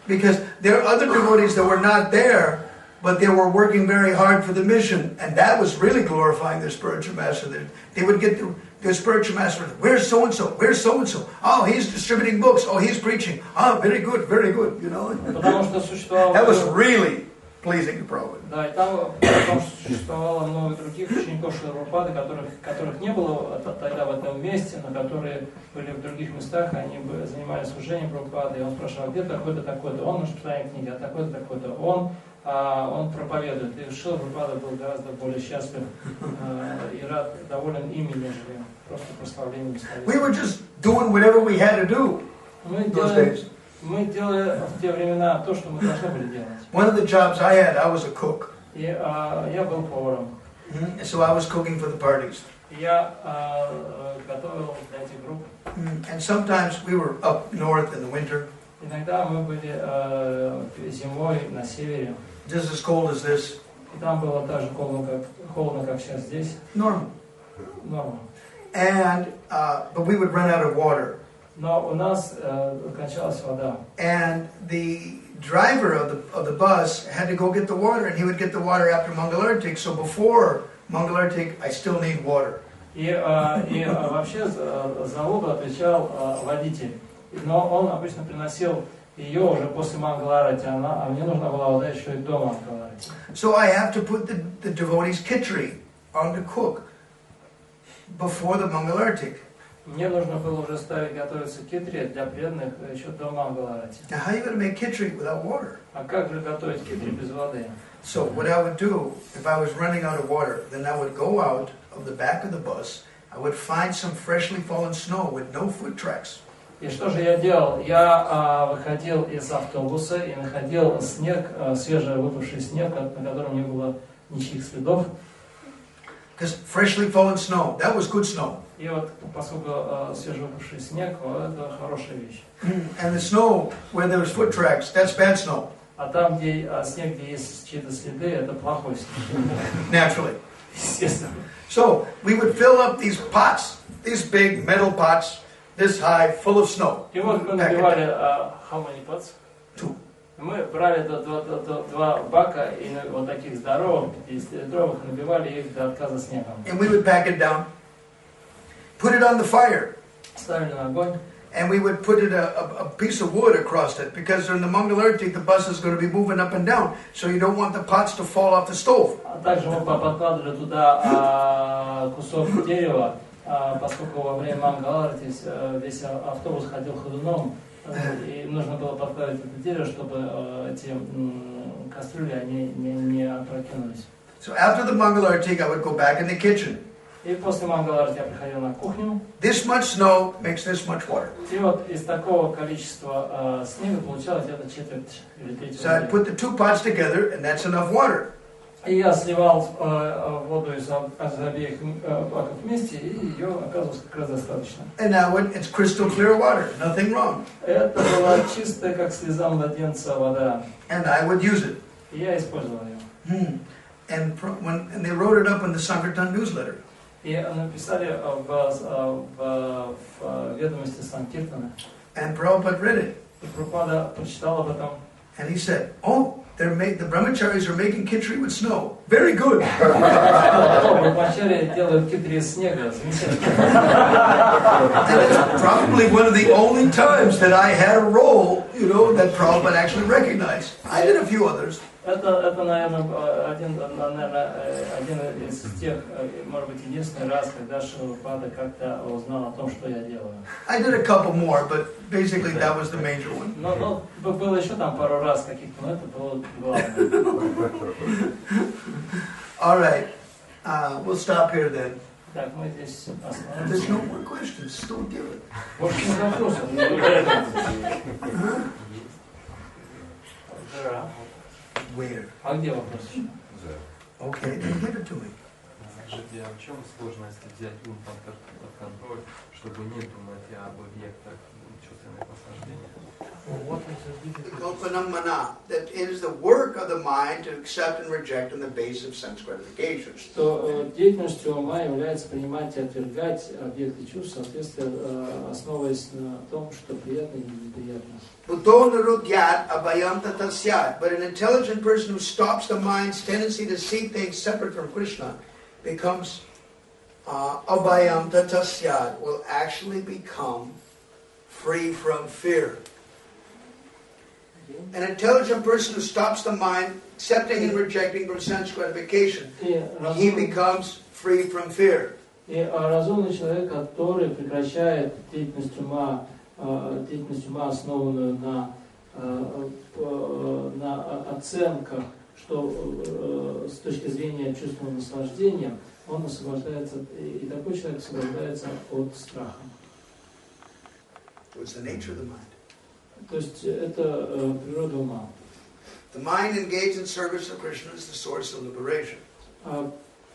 Because there are other devotees that were not there, but they were working very hard for the mission, and that was really glorifying their spiritual master. They would get their spiritual master, where's so-and-so, where's so-and-so? Oh, he's distributing books, oh, he's preaching. Oh, very good, you know. That was really pleasing to Prabhupada. Да, и там существовало много других учеников Шрилы Прабхупады, которых не было тогда в этом месте, но которые были в других местах, они бы занимались служением Прабхупады, и он спрашивал, где такой-то, такой-то, он распространяет книги, а такой-то, такой-то, он проповедует. И Шрила Прабхупада был гораздо более счастлив и рад, доволен ими, нежели просто прославлением. We were just doing whatever we had to do those days. Мы делали в те времена то, что мы должны были делать. One of the jobs I had, I was a cook. И я был поваром. So I was cooking for the parties. Я готовил для этих групп. And sometimes we were up north in the winter. Иногда мы были зимой на севере. Just as cold as this. И там было так же холодно, как сейчас здесь. Normal. Норма. And but we would run out of water. Но у нас кончалась вода. And the driver of the bus had to go get the water, and he would get the water after Mangalartik. So before Mangalartik, I still need water. И вообще за воду отвечал водитель. Но он обычно приносил ее уже после Мангаларати, а мне нужна была вода еще и до Мангаларати. So I have to put the devotees' kitchery on the cook before the Mangalartik. Мне нужно было уже ставить готовиться китри для преданных еще до Мангаларати. Now how are you going to make kitchery without water? А как же готовить китри без воды? So what I would do, if I was running out of water, then I would go out of the back of the bus, I would find some freshly fallen snow with no foot tracks. И что же я делал? Я выходил из автобуса и находил снег, свежевыпавший снег, на котором не было ничьих следов. Because freshly fallen snow, that was good snow. И вот поскольку свежевыпавший снег, это хорошая вещь. And the snow where there was foot tracks, that's bad snow. А там, где снег, где есть чьи-то следы, это плохой снег. Naturally. Естественно. So we would fill up these pots, these big metal pots, this high, full of snow. И вот мы набивали, how many pots? 2. Мы брали два бака и вот таких здоровых, 50-литровых, набивали их до отказа снегом. And we would pack it down, put it on the fire, Ставили на огонь. and we would put a piece of wood across it, because during the Mangalarti, the bus is going to be moving up and down, so you don't want the pots to fall off the stove. А также мы подкладывали туда кусок дерева, поскольку во время Мангаларти весь автобус ходил ходуном, и нужно было подкладывать это дерево, чтобы эти кастрюли они не опрокинулись. So after the Mangalarti, I would go back in the kitchen. И после Мангаларти я приходил на кухню. This much snow makes this much water. И вот из такого количества снега получалось где-то четверть или треть So I'd воды. put the 2 pots together, and that's enough water. И я сливал воду из обеих баков вместе, и ее оказывалось как раз достаточно. And now it's crystal clear water, nothing wrong. Это была чистая, как слеза младенца, вода. And I would use it. И я использовал ее. And they wrote it up in the Sankirtan newsletter. И написали в ведомости Санкиртана. And Prabhupada read it. И Прабхупада прочитал об этом. And he said, oh, the brahmacharis are making kitchery with snow. Very good. Брахмачари делают китри из снега. Замечательно. And it's probably one of the only times that I had a role, that Prabhupada actually recognized. I did a few others. Это, наверное, один из тех, может быть, единственный раз, когда Шрилапада как-то узнал о том, что я делаю. I did a couple more, but basically that was the major one. Но было еще там пару раз каких-то, но это было главное. All right, we'll stop here then. Так, мы здесь There's no остановимся. more questions. Still give it. Может, не вопросов? Where? А где вопрос еще? Okay, then give it to me. Скажите, а в чем сложность взять ум под контроль, чтобы не думать об объектах чувственных наслаждений? Kalpanam mana, that it is the work of the mind to accept and reject on the basis of sense gratification. Что деятельностью ума является принимать и отвергать объекты чувств, соответственно, основываясь на том, что приятно или неприятно. Buddho narudyat abhayam tatasyat. But an intelligent person who stops the mind's tendency to see things separate from Krishna becomes abhayam tatasyat, will actually become free from fear. An intelligent person who stops the mind accepting and rejecting from sense gratification, he becomes free from fear. И разумный человек, который прекращает деятельность ума, основанную на оценках, что с точки зрения чувственного наслаждения, он освобождается, и такой человек освобождается от страха. What's the nature of the mind? То есть это природа ума. The mind engaged in service of Krishna is the source of liberation.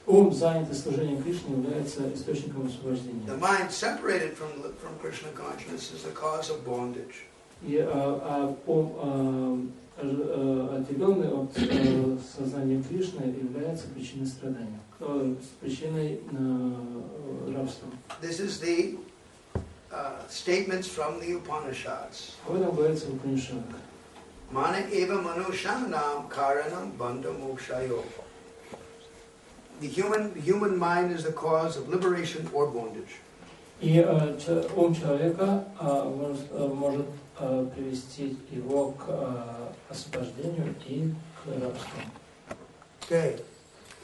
Ум, занятый служением Кришне, является источником освобождения. The mind separated from Krishna consciousness is the cause of bondage. И ум, отделенный от сознания Кришны, является причиной страдания, причиной рабства. This is the statements from the Upanishads. Об этом говорится в Упанишадах. Mana eva manushanam karanam bandha mokshayo. the human mind is the cause of liberation or bondage. И ум человека может привести его к освобождению и к рабству. Okay.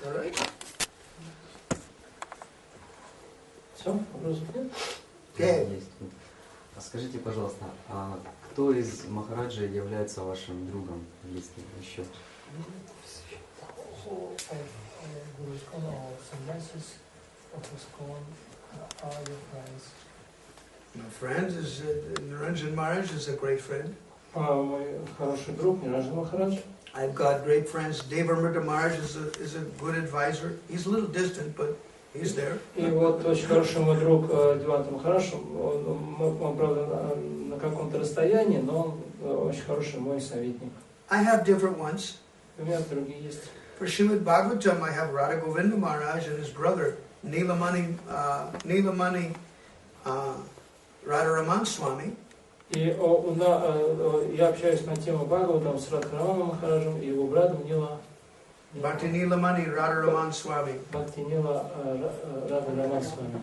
All right? Все? Вопросов нет? Okay. Есть. А скажите, пожалуйста, а кто из Махараджи является вашим другом близким еще? My friend is Niranjan Maharaj is a great friend. Мой хороший друг Ниранджан Махарадж. I've got great friends. Devamrita Maharaj is a good advisor. He's a little distant, but he's there. И вот очень хороший мой друг Деванта Махарадж, он правда на каком-то расстоянии, но он очень хороший мой советник. I have different ones. У меня другие есть. For Srimad Bhagavatam, I have Radha Govinda Maharaj and his brother Nilamani Radharaman Swami. И я общаюсь на тему Бхагаватам с Радхараманом Махараджем и его братом Bhakti Nilamani Radharaman Swami. Бхакти Нила Радхараман Свами.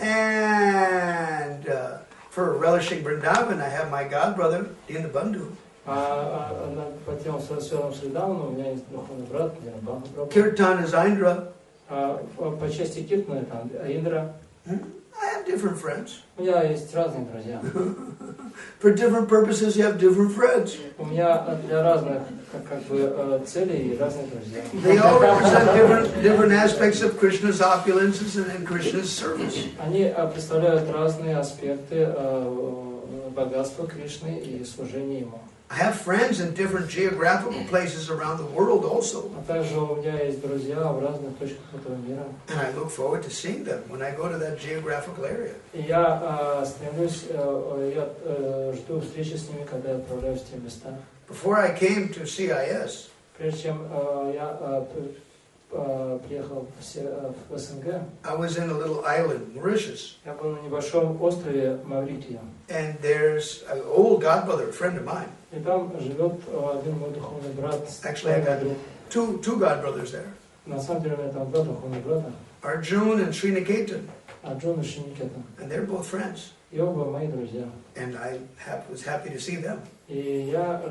And for relishing Vrindavan, I have my godbrother Dinabandhu. По тему связанным с Вриндаваном у меня есть духовный брат Динабандху. Kirtan is Indra. По части Киртана это Индра. I have different friends. У меня есть разные друзья. For different purposes, you have different friends. У меня для разных целей и разные друзья. They all represent different aspects of Krishna's opulences and Krishna's service. Они представляют разные аспекты богатства Кришны и служения Ему. I have friends in different geographical places around the world also. А также у меня есть друзья в разных точках этого мира. And I look forward to seeing them when I go to that geographical area. И я стремлюсь, я жду встречи с ними, когда я отправляюсь в те места. Before I came to CIS, Прежде чем я приехал в СНГ, I was in a little island, Mauritius. я был на небольшом острове Маврикия. And there's an old godbrother, a friend of mine. И там живет один мой духовный брат. Actually, I got two godbrothers there. На самом деле у меня там два духовных брата. Arjun and Sriniketan. Арджун и Шриникетан. And they're both friends. И оба мои друзья. And I was happy to see them. И я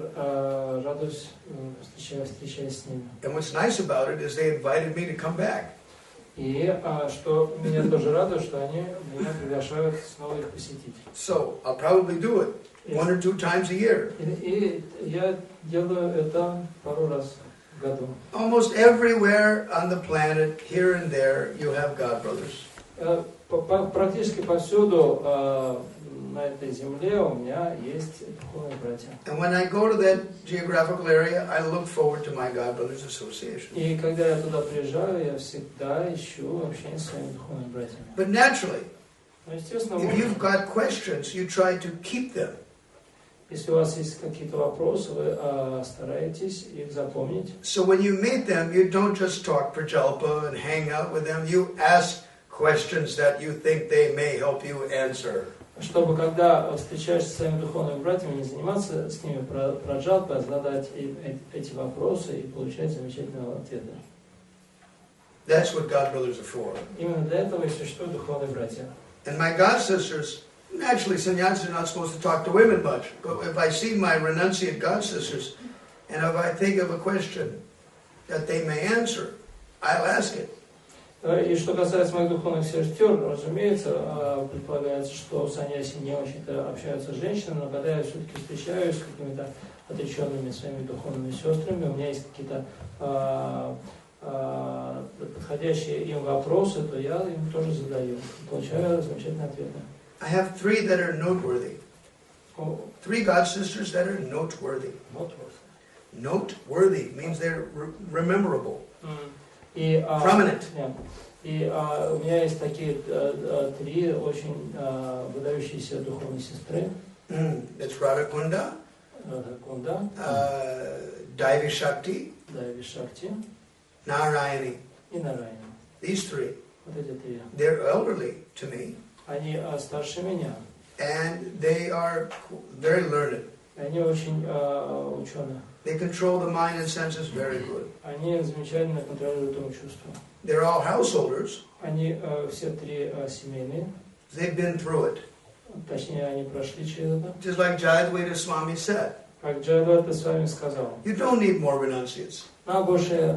радуюсь, встречаясь с ними. And what's nice about it is they invited me to come back. И что меня тоже радует, что они меня приглашают снова их посетить. So I'll probably do it 1 or 2 times a year. И я делаю это пару раз в году. Almost everywhere on the planet, here and there, you have godbrothers. Практически повсюду на этой земле у меня есть духовные братья. And when I go to that geographical area, I look forward to my godbrothers association. И когда я туда приезжаю, я всегда ищу общение с своими духовными братьями. But naturally, Но, естественно, if you've got questions, you try to keep them. если у вас есть какие-то вопросы, вы стараетесь их запомнить. So when you meet them, you don't just talk prajalpa and hang out with them. You ask questions that you think they may help you answer. Чтобы, когда встречаешься со своими духовными братьями, не заниматься с ними про джалпы, а задать им эти вопросы и получать замечательные ответы. That's what godbrothers are for. Именно для этого и существуют духовные братья. And my godsisters, naturally, sannyasis are not supposed to talk to women much. But if I see my renunciate godsisters, and if I think of a question that they may answer, I'll ask it. И что касается моих духовных сестер, разумеется, предполагается, что саньяси не очень-то общаются с женщинами, но когда я все-таки встречаюсь с какими-то отреченными своими духовными сестрами, у меня есть какие-то подходящие им вопросы, то я им тоже задаю. Получаю замечательные ответы. I have 3 that are noteworthy. 3 godsisters that are noteworthy. Noteworthy means they're rememberable. Prominent. И у меня есть такие 3 очень выдающиеся духовные сестры. That's Radha Kunda, Daivi Shakti, Narayani. И Нарайани. These 3. Вот эти 3. They're elderly to me. Они старше меня. And they are very learned. Они очень ученые. They control the mind and senses very good. Они замечательно контролируют ум чувства. They're all householders. Они все три семейные. They've been through it. Точнее, они прошли через это. Just like Jayadvaita Swami said. Как Джайадвайта Свами сказал. You don't need more renunciates. Нам больше,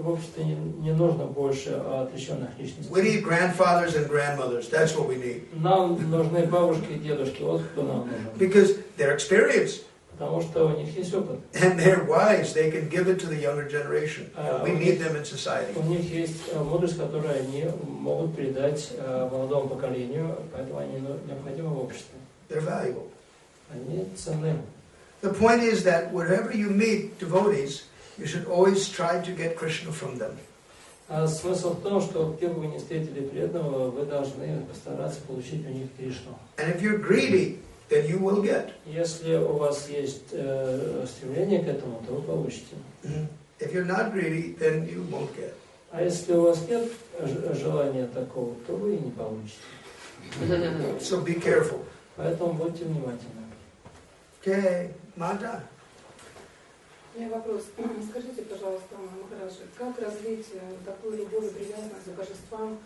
в общем-то, не нужно больше отреченных личностей. We need grandfathers and grandmothers. That's what we need. Нам нужны бабушки и дедушки. Вот кто нам нужен. Because they're experienced. Потому что у них есть опыт. And they're wise. They can give it to the younger generation. We need them in society. У них есть мудрость, которую они могут передать молодому поколению, поэтому они необходимы в обществе. They're valuable. Они ценны. The point is that wherever you meet devotees, you should always try to get Krishna from them. Смысл в том, что где бы вы ни встретили преданного, вы должны постараться получить у них Кришну. And if you're greedy, then you will get. Если у вас есть стремление к этому, то вы получите. If you're not greedy, then you won't get. А если у вас нет желания такого, то вы и не получите. So be careful. Поэтому будьте внимательны. Okay, Mata. У меня вопрос. Скажите, пожалуйста, Махараджи, как развить такую любовь и привязанность к божествам,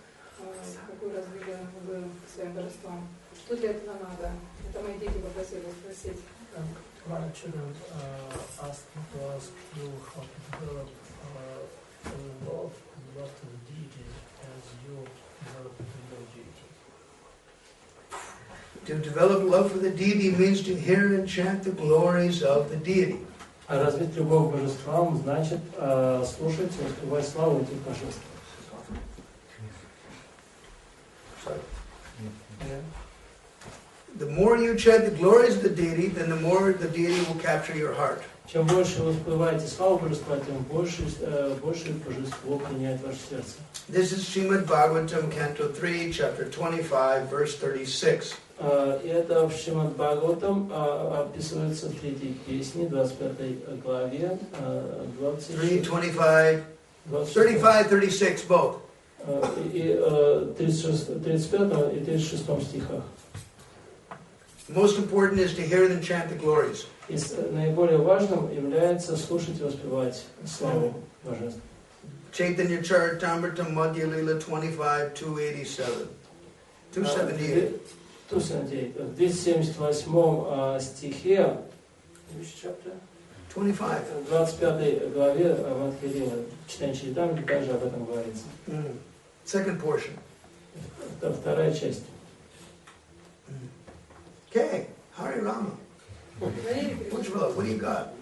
какую развили вы к своим божествам? Что для этого надо? Это мои дети попросили спросить. One of children asked you how to develop love to the deity as you develop to your deity. To develop love for the deity means to hear and chant the glories of the deity. А развить любовь к божествам значит слушать и воспевать славу этих божеств. The more you chant the glories of the deity, then the more the deity will capture your heart. Чем больше вы воспеваете славу божества, тем больше божество принять ваше сердце. This is Srimad Bhagavatam, Canto 3, Chapter 25, Verse 36. И это в Шримад Бхагаватам описывается в 3-й песне, 25 главе, 3, 25, 35, 36, both. И 35 и 36 стихах. Most important is to hear and chant the glories. И наиболее важным является слушать и воспевать славу божеств. Chaitanya Charitamrita Madhya Lila 25, 287. 278. 278. В 278 стихе, 25 главе Мадхава, читание Чаритамрити, также об этом говорится. Second portion. Вторая часть. Okay, Hare Rama. Ujjvala, what do you got?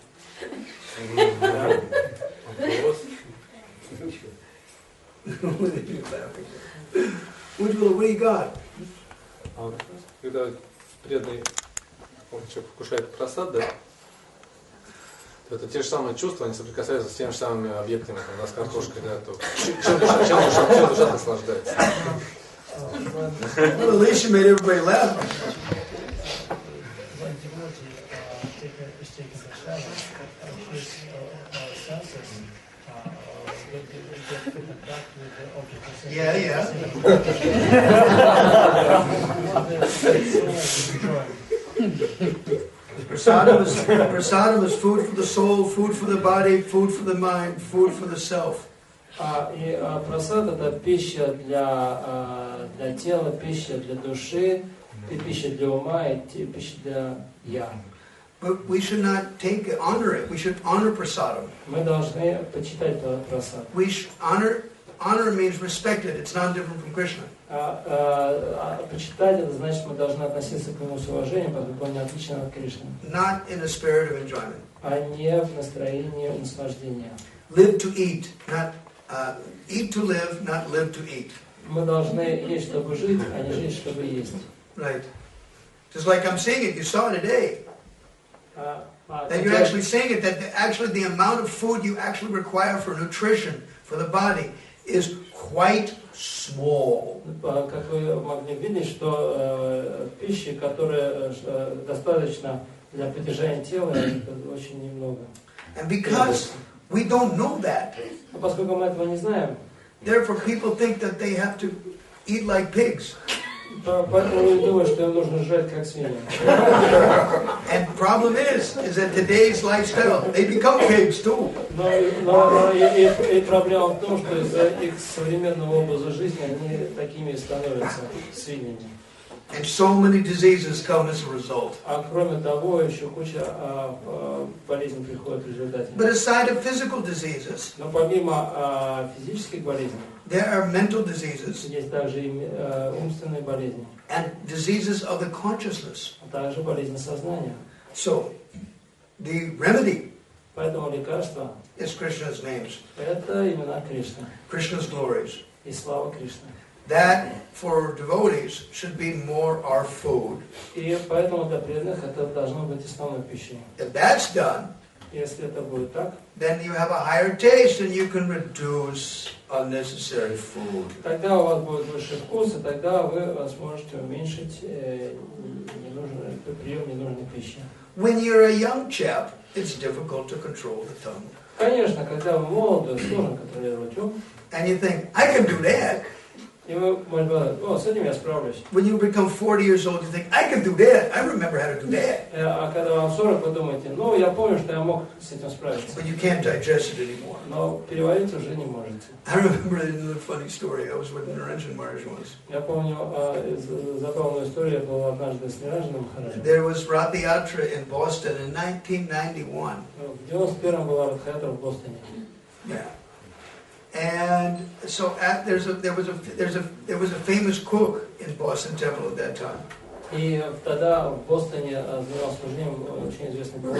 Ujjvala, what do you got? Когда преданный человек вкушает просад, да, то это те же самые чувства, они соприкасаются с теми же самыми объектами, там, да, с картошкой, да, то чем душа наслаждается. Well, at least you made everybody laugh. Yeah. Prasadam is food for the soul, food for the body, food for the mind, food for the self. И прасад это пища для тела, пища для души, пища для ума и пища для я. But we should not honor it. We should honor prasadam. Мы должны почитать прасад. Honor means respect it. It's not different from Krishna. Почитать это значит, мы должны относиться к нему с уважением, поскольку он не отличен от Кришны. Not in a spirit of enjoyment. А не в настроении наслаждения. Live to eat, not eat to live, not live to eat. Мы должны есть, чтобы жить, а не жить, чтобы есть. Right. Just like I'm saying it, you saw today. That you're actually saying it, that actually the amount of food you actually require for nutrition for the body is quite small. Как вы могли видеть, что пищи, которая достаточно для поддержания тела, это очень немного. And because we don't know that, Поскольку мы этого не знаем, therefore people think that they have to eat like pigs. Поэтому я думаю, что им нужно жрать как свиньи. And problem is that today's lifestyle, they become pigs too. Но и проблема в том, что из-за их современного образа жизни они такими и становятся свиньями. And so many diseases come as a result. А кроме того, еще куча болезней приходит в результате. But aside of physical diseases, Но помимо физических болезней, there are mental diseases есть также и умственные болезни, and diseases of the consciousness. а также болезни сознания. So, the remedy Поэтому лекарство is Krishna's names, – это имена Кришны Krishna's glories. и слава Кришны. That, for devotees, should be more our food. И поэтому для преданных это должно быть основной пищей. If that's done, Если это будет так, then you have a higher taste and you can reduce unnecessary food. тогда у вас будет выше вкус, и тогда вы сможете уменьшить прием ненужной пищи. When you're a young chap, it's difficult to control the tongue. Конечно, когда вы молоды, сложно контролировать ум, And you think, I can do that. и вы, может быть, с этим я справлюсь. When you become 40 years old, you think, I can do that. I remember how to do that. А когда вам 40, вы думаете, я помню, что я мог с этим справиться. But you can't digest it anymore. Но переварить уже не можете. I remember another funny story. I was with Niranjan Maharaj once. Я помню забавную историю, я был однажды с Ниранджаном Махараджем. There was Rath Yatra in Boston in 1991. В 91-м была Радха-ятра в Бостоне. Yeah. And so there was a famous cook in Boston Temple at that time. И тогда в Бостоне занимал служением очень известный повар.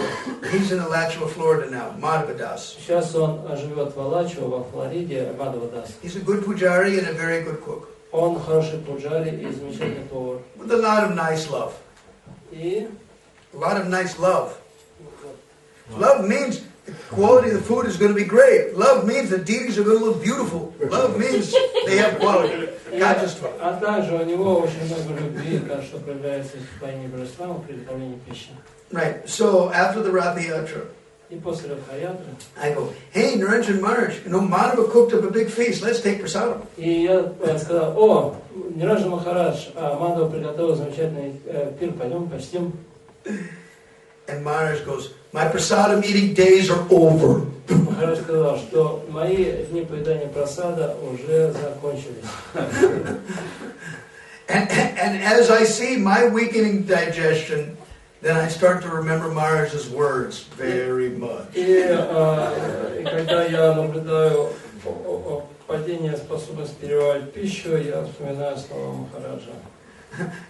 He's in Alachua, Florida now, Madhava Das. Сейчас он живет в Алчевске, во Флориде, Мадхава Das. He's a good pujari and a very good cook. Он хороший пуджари и замечательный повар. With a lot of nice love. И A lot of nice love. Love means the quality of the food is going to be great. Love means the deities are going to look beautiful. Love means they have quality. Качество. А также у него очень много любви, что проявляется в плане божества, в приготовлении пищи. Right. So after the Rath Yatra, И после Радха-ятры, I go, hey, Niranjan Maharaj, Madhava cooked up a big feast. Let's take prasadam. и я сказал, Ниранджан Махарадж, Мадхава приготовил замечательный пир, пойдем почтим. And Maharaj goes, my prasadam eating days are over. Махарадж сказал, что мои дни поедания прасада уже закончились. And as I see my weakening digestion, then I start to remember Maharaj's words very much. И когда я наблюдаю падение способности переваривать пищу, я вспоминаю слова Махараджа.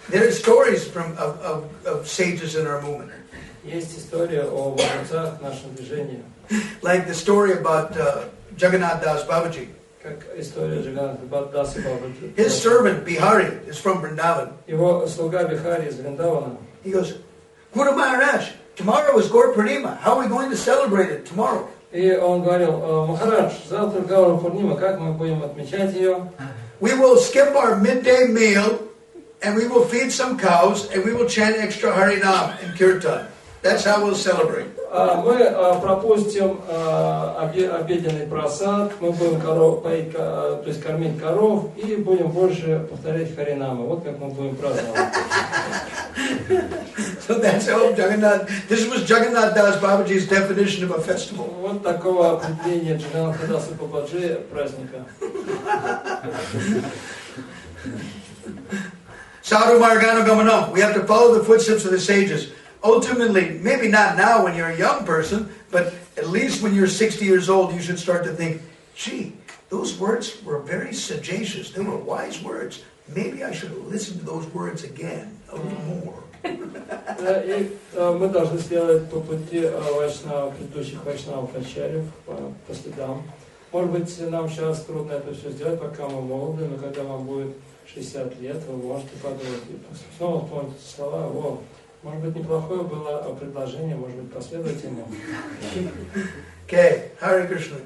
There are stories of sages in our movement. Есть история о мудрецах в нашем движении. Like the story about Jagannath Das Babaji. Как история Джаганнатха Даса Бабаджи. His servant Bihari is from Vrindavan. Его слуга Бихари из Вриндавана. He goes, Guru Maharaj, tomorrow is Gaur Purnima. How are we going to celebrate it tomorrow? И он говорил, Махарадж, завтра Гаура Пурнима, как мы будем отмечать ее? We will skip our midday meal and we will feed some cows and we will chant extra Harinam and Kirtan. That's how we'll celebrate. Мы пропустим обеденный просад, мы будем поить, то есть кормить коров и будем больше повторять харинамы. Вот как мы будем праздновать. So that's how this was Jagannath Das Babaji's definition of a festival. Вот такого определения Джаганнатха Даса Бабаджи праздника. Sadhu Margana Gamanam. We have to follow the footsteps of the sages. Ultimately, maybe not now when you're a young person, but at least when you're 60 years old, you should start to think, gee, those words were very sagacious. They were wise words. Maybe I should listen to those words again, a little more. И мы должны следовать по пути предыдущих вайшнавов ачарьев, по следам. Может быть, нам сейчас трудно это все сделать, пока мы молоды, но когда вам будет 60 лет, вы можете подумать, и снова вспомнить слова, может быть, неплохое было предложение, может быть, последовать ему. Okay, Hare Krishna.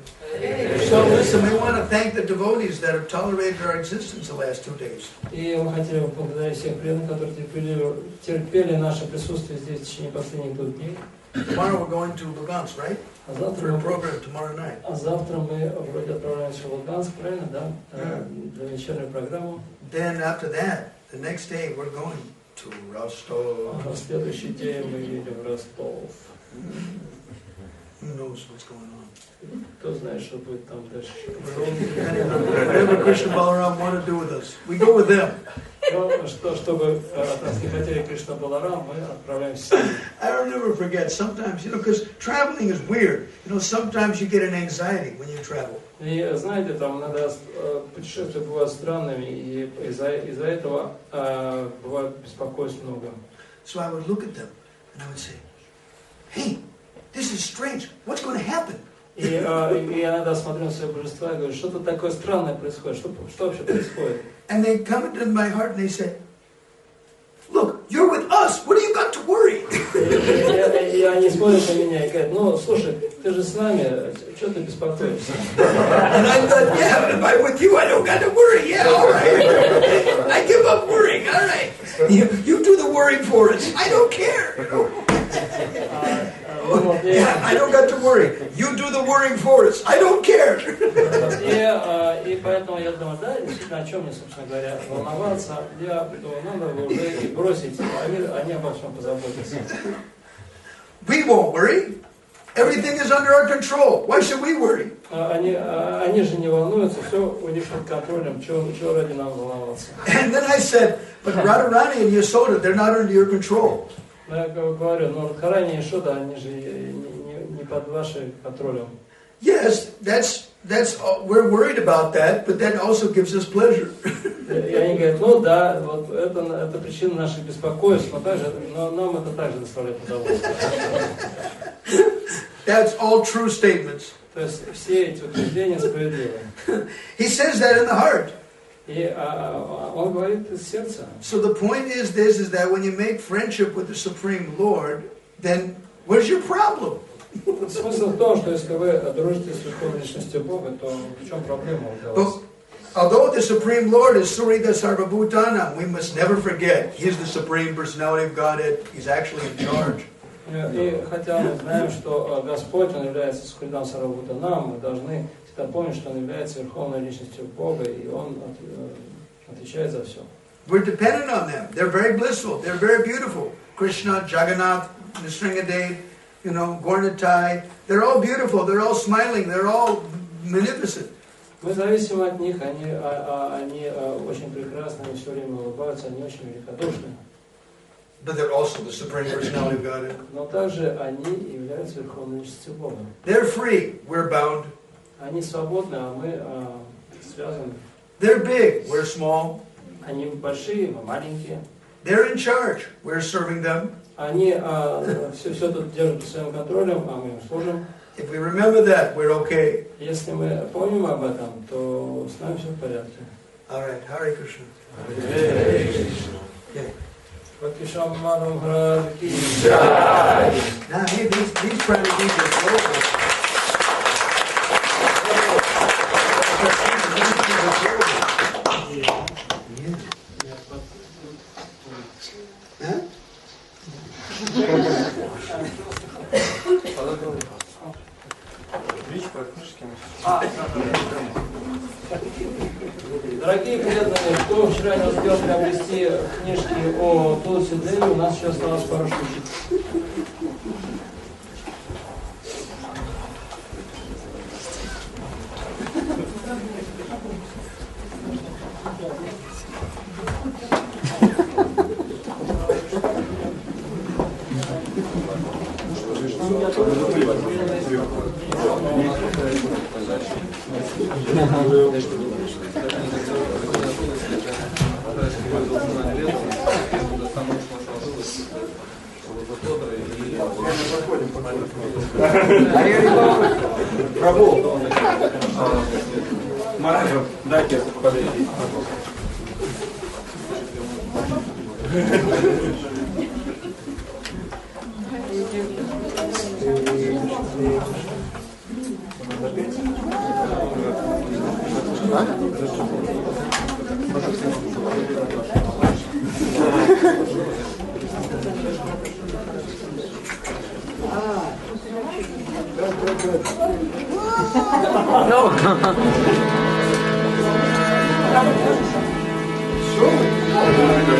So listen, we want to thank the devotees that have tolerated our existence the last 2 days. И мы хотели бы поблагодарить всех преданных, которые терпели наше присутствие здесь в течение последних 2 дней. Tomorrow we're going to Lugansk, right? For a program tomorrow night. А завтра мы вроде отправляемся в Луганск, правильно, да? Для вечерней программы. Then after that, The next day we're going to Rostov. На следующий день мы едем в Ростов. Who knows what's going on? Кто знает, что будет там дальше. Whatever Krishna Balaram want to do with us, we go with them. Чтобы от нас не хотели Кришна Баларам, мы отправляемся с ними. I don't never forget, sometimes, because traveling is weird. Sometimes you get an anxiety when you travel. И знаете, там иногда путешествия бывают странными, и из-за этого бывает беспокойств много. So I would look at them and I would say, hey, this is strange. What's going to happen? И я иногда смотрю на свои божества и говорю, что-то такое странное происходит, что вообще происходит? And they come into my heart and they say, look, you're with us. What do you got to worry? И они смотрят на меня и говорят, ну, слушай, ты же с нами, что ты беспокоишься? And I thought, yeah, if I'm with you, I don't got to worry. Yeah, all right. I give up worrying. All right. You do the worrying for us. I don't care. Yeah, I don't got to worry. You do the worrying for us. I don't care. И поэтому я думаю, да, действительно, о чем мне, собственно говоря, волноваться, я думаю, надо уже и бросить, они обо всем позаботятся. We won't worry. Everything is under our control. Why should we worry? Они же не волнуются, все у них под контролем, чего ради нам волноваться. And then I said, but Radharani and Yasoda, they're not under your control. Я говорю, но Радхарани и Яшода, они же не под вашим контролем. Yes, that's we're worried about that, but that also gives us pleasure. И они говорят, ну да, вот это причина наших беспокойств, но нам это также доставляет удовольствие. That's all true statements. То есть все эти утверждения справедливы. He says that in the heart. И он говорит из сердца. So the point is this, is that when you make friendship with the Supreme Lord, then where's your problem? Смысл в том, что если вы дружите с Верховной Личностью Бога, то в чем проблема для вас? Although the Supreme Lord is Surita Sarvabhutana, we must never forget, He is the Supreme Personality of Godhead. He's actually in charge. И хотя мы знаем, что Господь, Он является Сукридам Сарвабхутанам, мы должны всегда помнить, что Он является Верховной Личностью Бога, и Он отвечает за все. We're dependent on them. They're very blissful. They're very beautiful. Krishna, Jagannath, Nrsingadev, Gornatai. They're all beautiful. They're all smiling. They're all magnificent. Мы зависимы от них, они очень прекрасны, они все время улыбаются, они очень великодушны. But they're also the Supreme Personality of Godhead. Но также они являются Верховной Личностью Бога. They're free. We're bound. Они свободны, а мы связаны. They're big. We're small. Они большие, мы маленькие. They're in charge. We're serving them. Они все тут держат под своим контролем, а мы им служим. If we remember that, we're okay. Если мы помним об этом, то с нами все в порядке. All right. Hare Krishna. Бхакти Мадхава ки Now, hey, these prodigies are global. Дорогие преданные, кто вчера не успел приобрести книжки о Тулси Деви, у нас еще осталось пару штучек. Прабу, Мараджа, дайте подойти. Sure.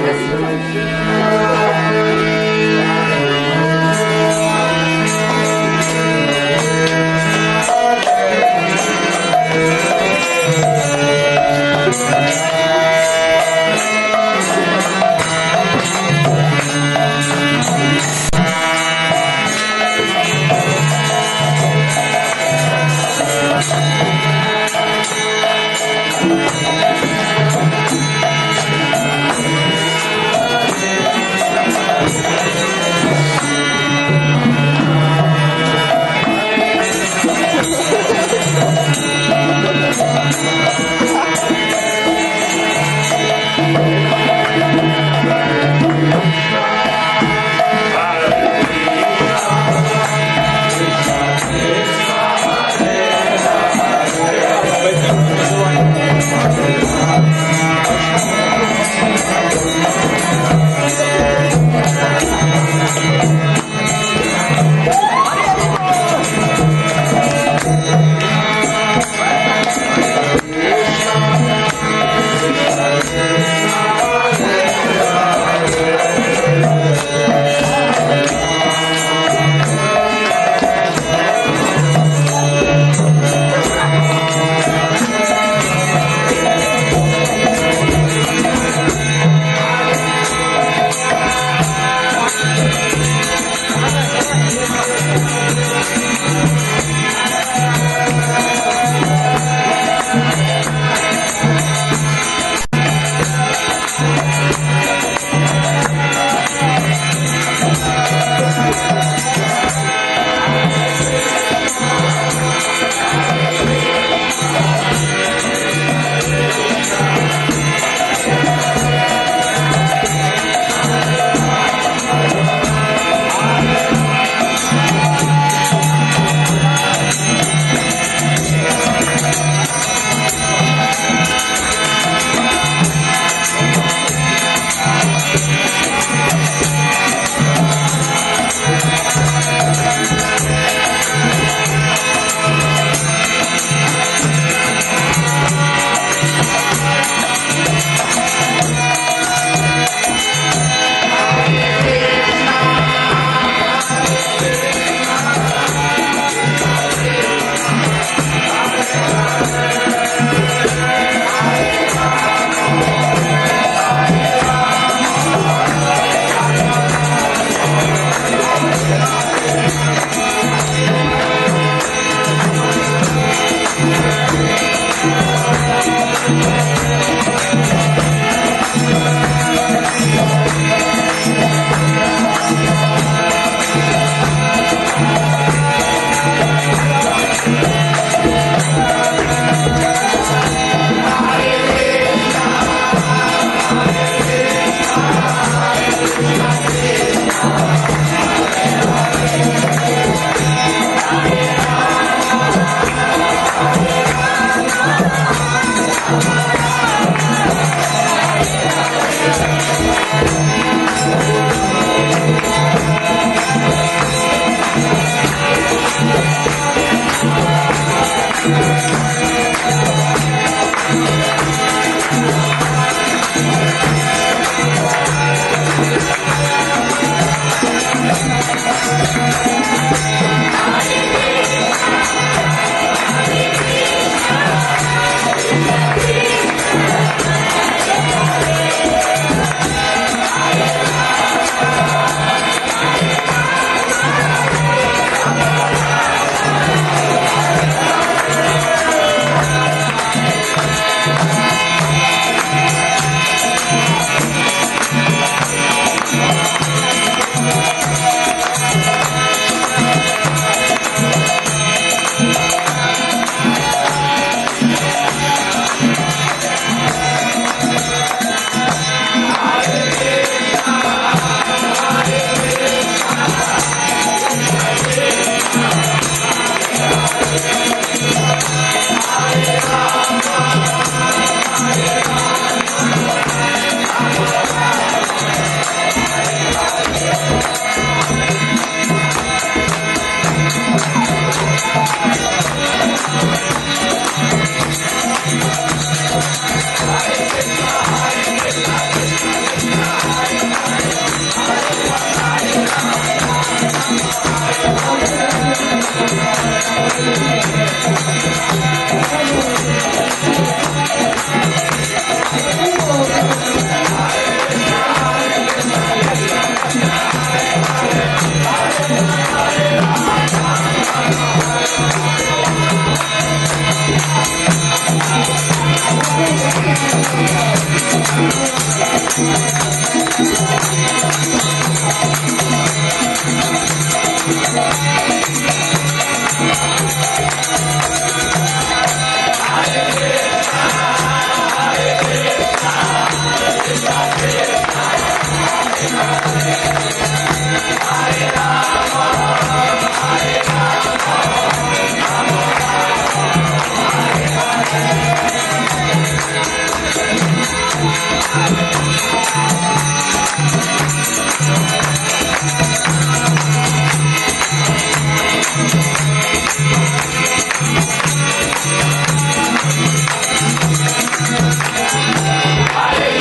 Hare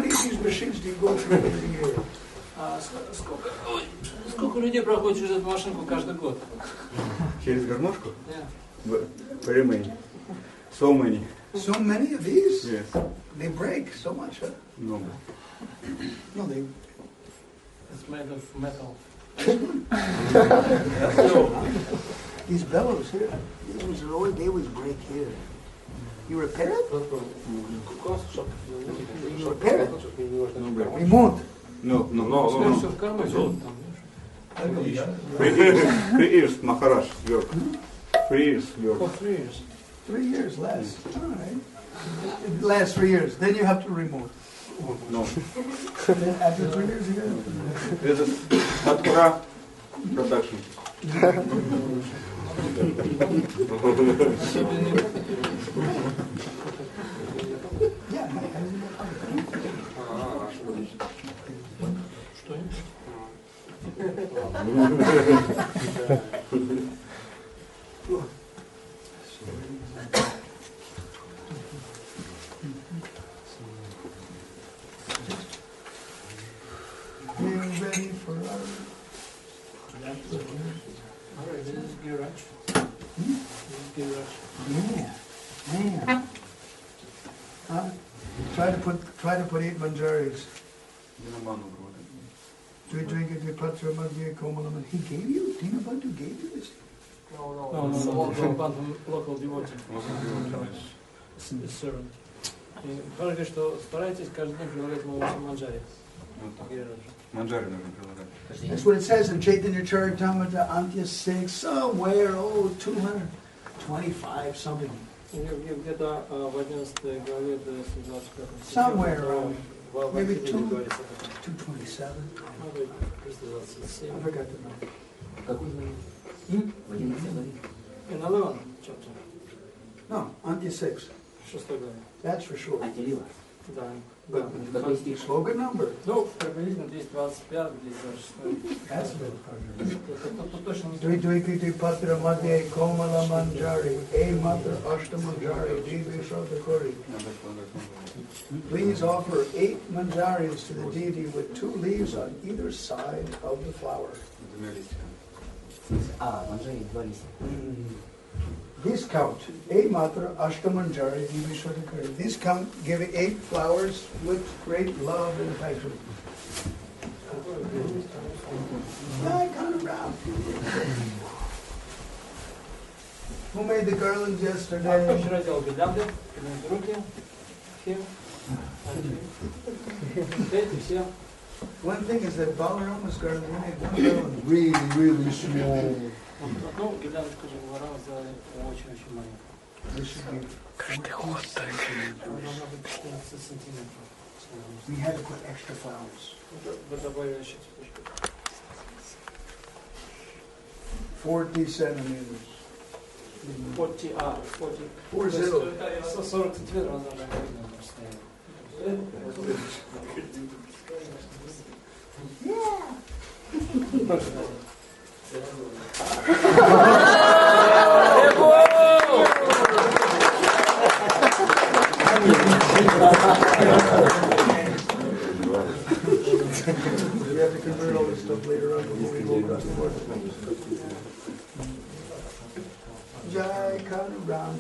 many of these machines do you go through every year? Сколько людей проходит через эту машинку каждый год? Через гармошку? Yeah. Very many. So many. So many of these? Yes. They break so much, huh? No. No, they... It's made of metal. These bellows here, they always break here. You repair it? You repair it? No break. Remote? No. Все в кармане. 3 years, Maharaj, work. 3 years work. For 3 years. 3 years less. All right. It lasts 3 years. Then you have to remove. No. Then after 3 years, you have to... This is Mадхава production. Yeah. Что? We're ready for our... Alright, this is garage. This is garage. Man. Huh? Try to put 8 manjaris. Do you drink it? You put your Madhya Komalam. He gave you? Dina Bandhu gave you this? No, local devotee. Servant. И говорит, что старайтесь каждый день прилагать ему 8 манджари. Манджари нужно прилагать. That's what it says in Chaitanya Charitamrita, Antya 6, somewhere, 225 something. Где-то в 11 главе до 25. Somewhere around, maybe 227. I forgot the number. Какой в 11 главе? In 11 chapter. No, Antya 6. 6 главе. That's for sure. Антилила. Да. But slogan number. Ну, приблизительно 225, 226. That's a little harder. Это точно не Dvitvikiti Patra Madhya Komala Manjari, A Matra Ashta Manjari, Devi Shraddhakori. Please offer 8 manjaris to the deity with 2 leaves on either side of the flower. Манджари 2 листья. This count, 8 Matra Ashta Manjari, Devi Shraddhakori. This count giving 8 flowers with great love and affection. I come around. Who made the garlands yesterday? Вчера делал гирлянды, руки, всем. Эти все. One thing is that Balarama's garland, he made one garland really, really small. Ну, гирляночку же Баларама сделали очень-очень маленькую. This should be Каждый ход только. Она должна быть 14 сантиметров. We had to put extra flowers. Вы добавили еще цветочку. 40 centimeters. 40. 40 сантиметров она должна быть на расстоянии. We have to convert all this stuff later on before we go across the border. Jai Kanuram.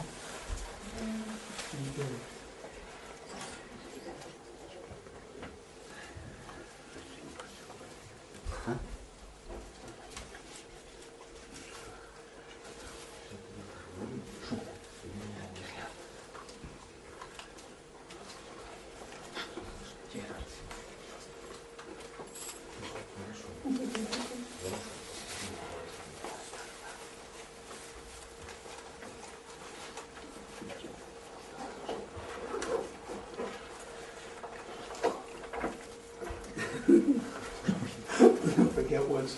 Forget once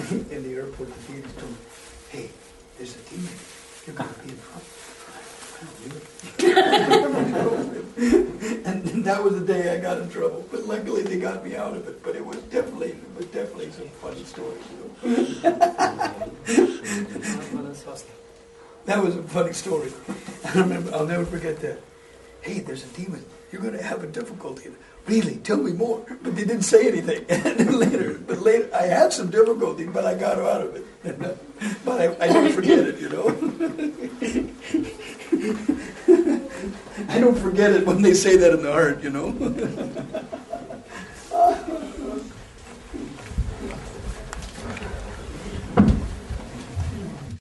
in the airport, the deities told me, hey, there's a demon. You're going to be in trouble. And that was the day I got in trouble. But luckily they got me out of it. But it was definitely some funny stories. That was a funny story. I remember, I'll never forget that. hey, there's a demon. You're going to have a difficulty. Really? Tell me more. But they didn't say anything. And then later, I had some difficulty, but I got out of it. But I don't forget it, you know. I don't forget it when they say that in the heart, you know.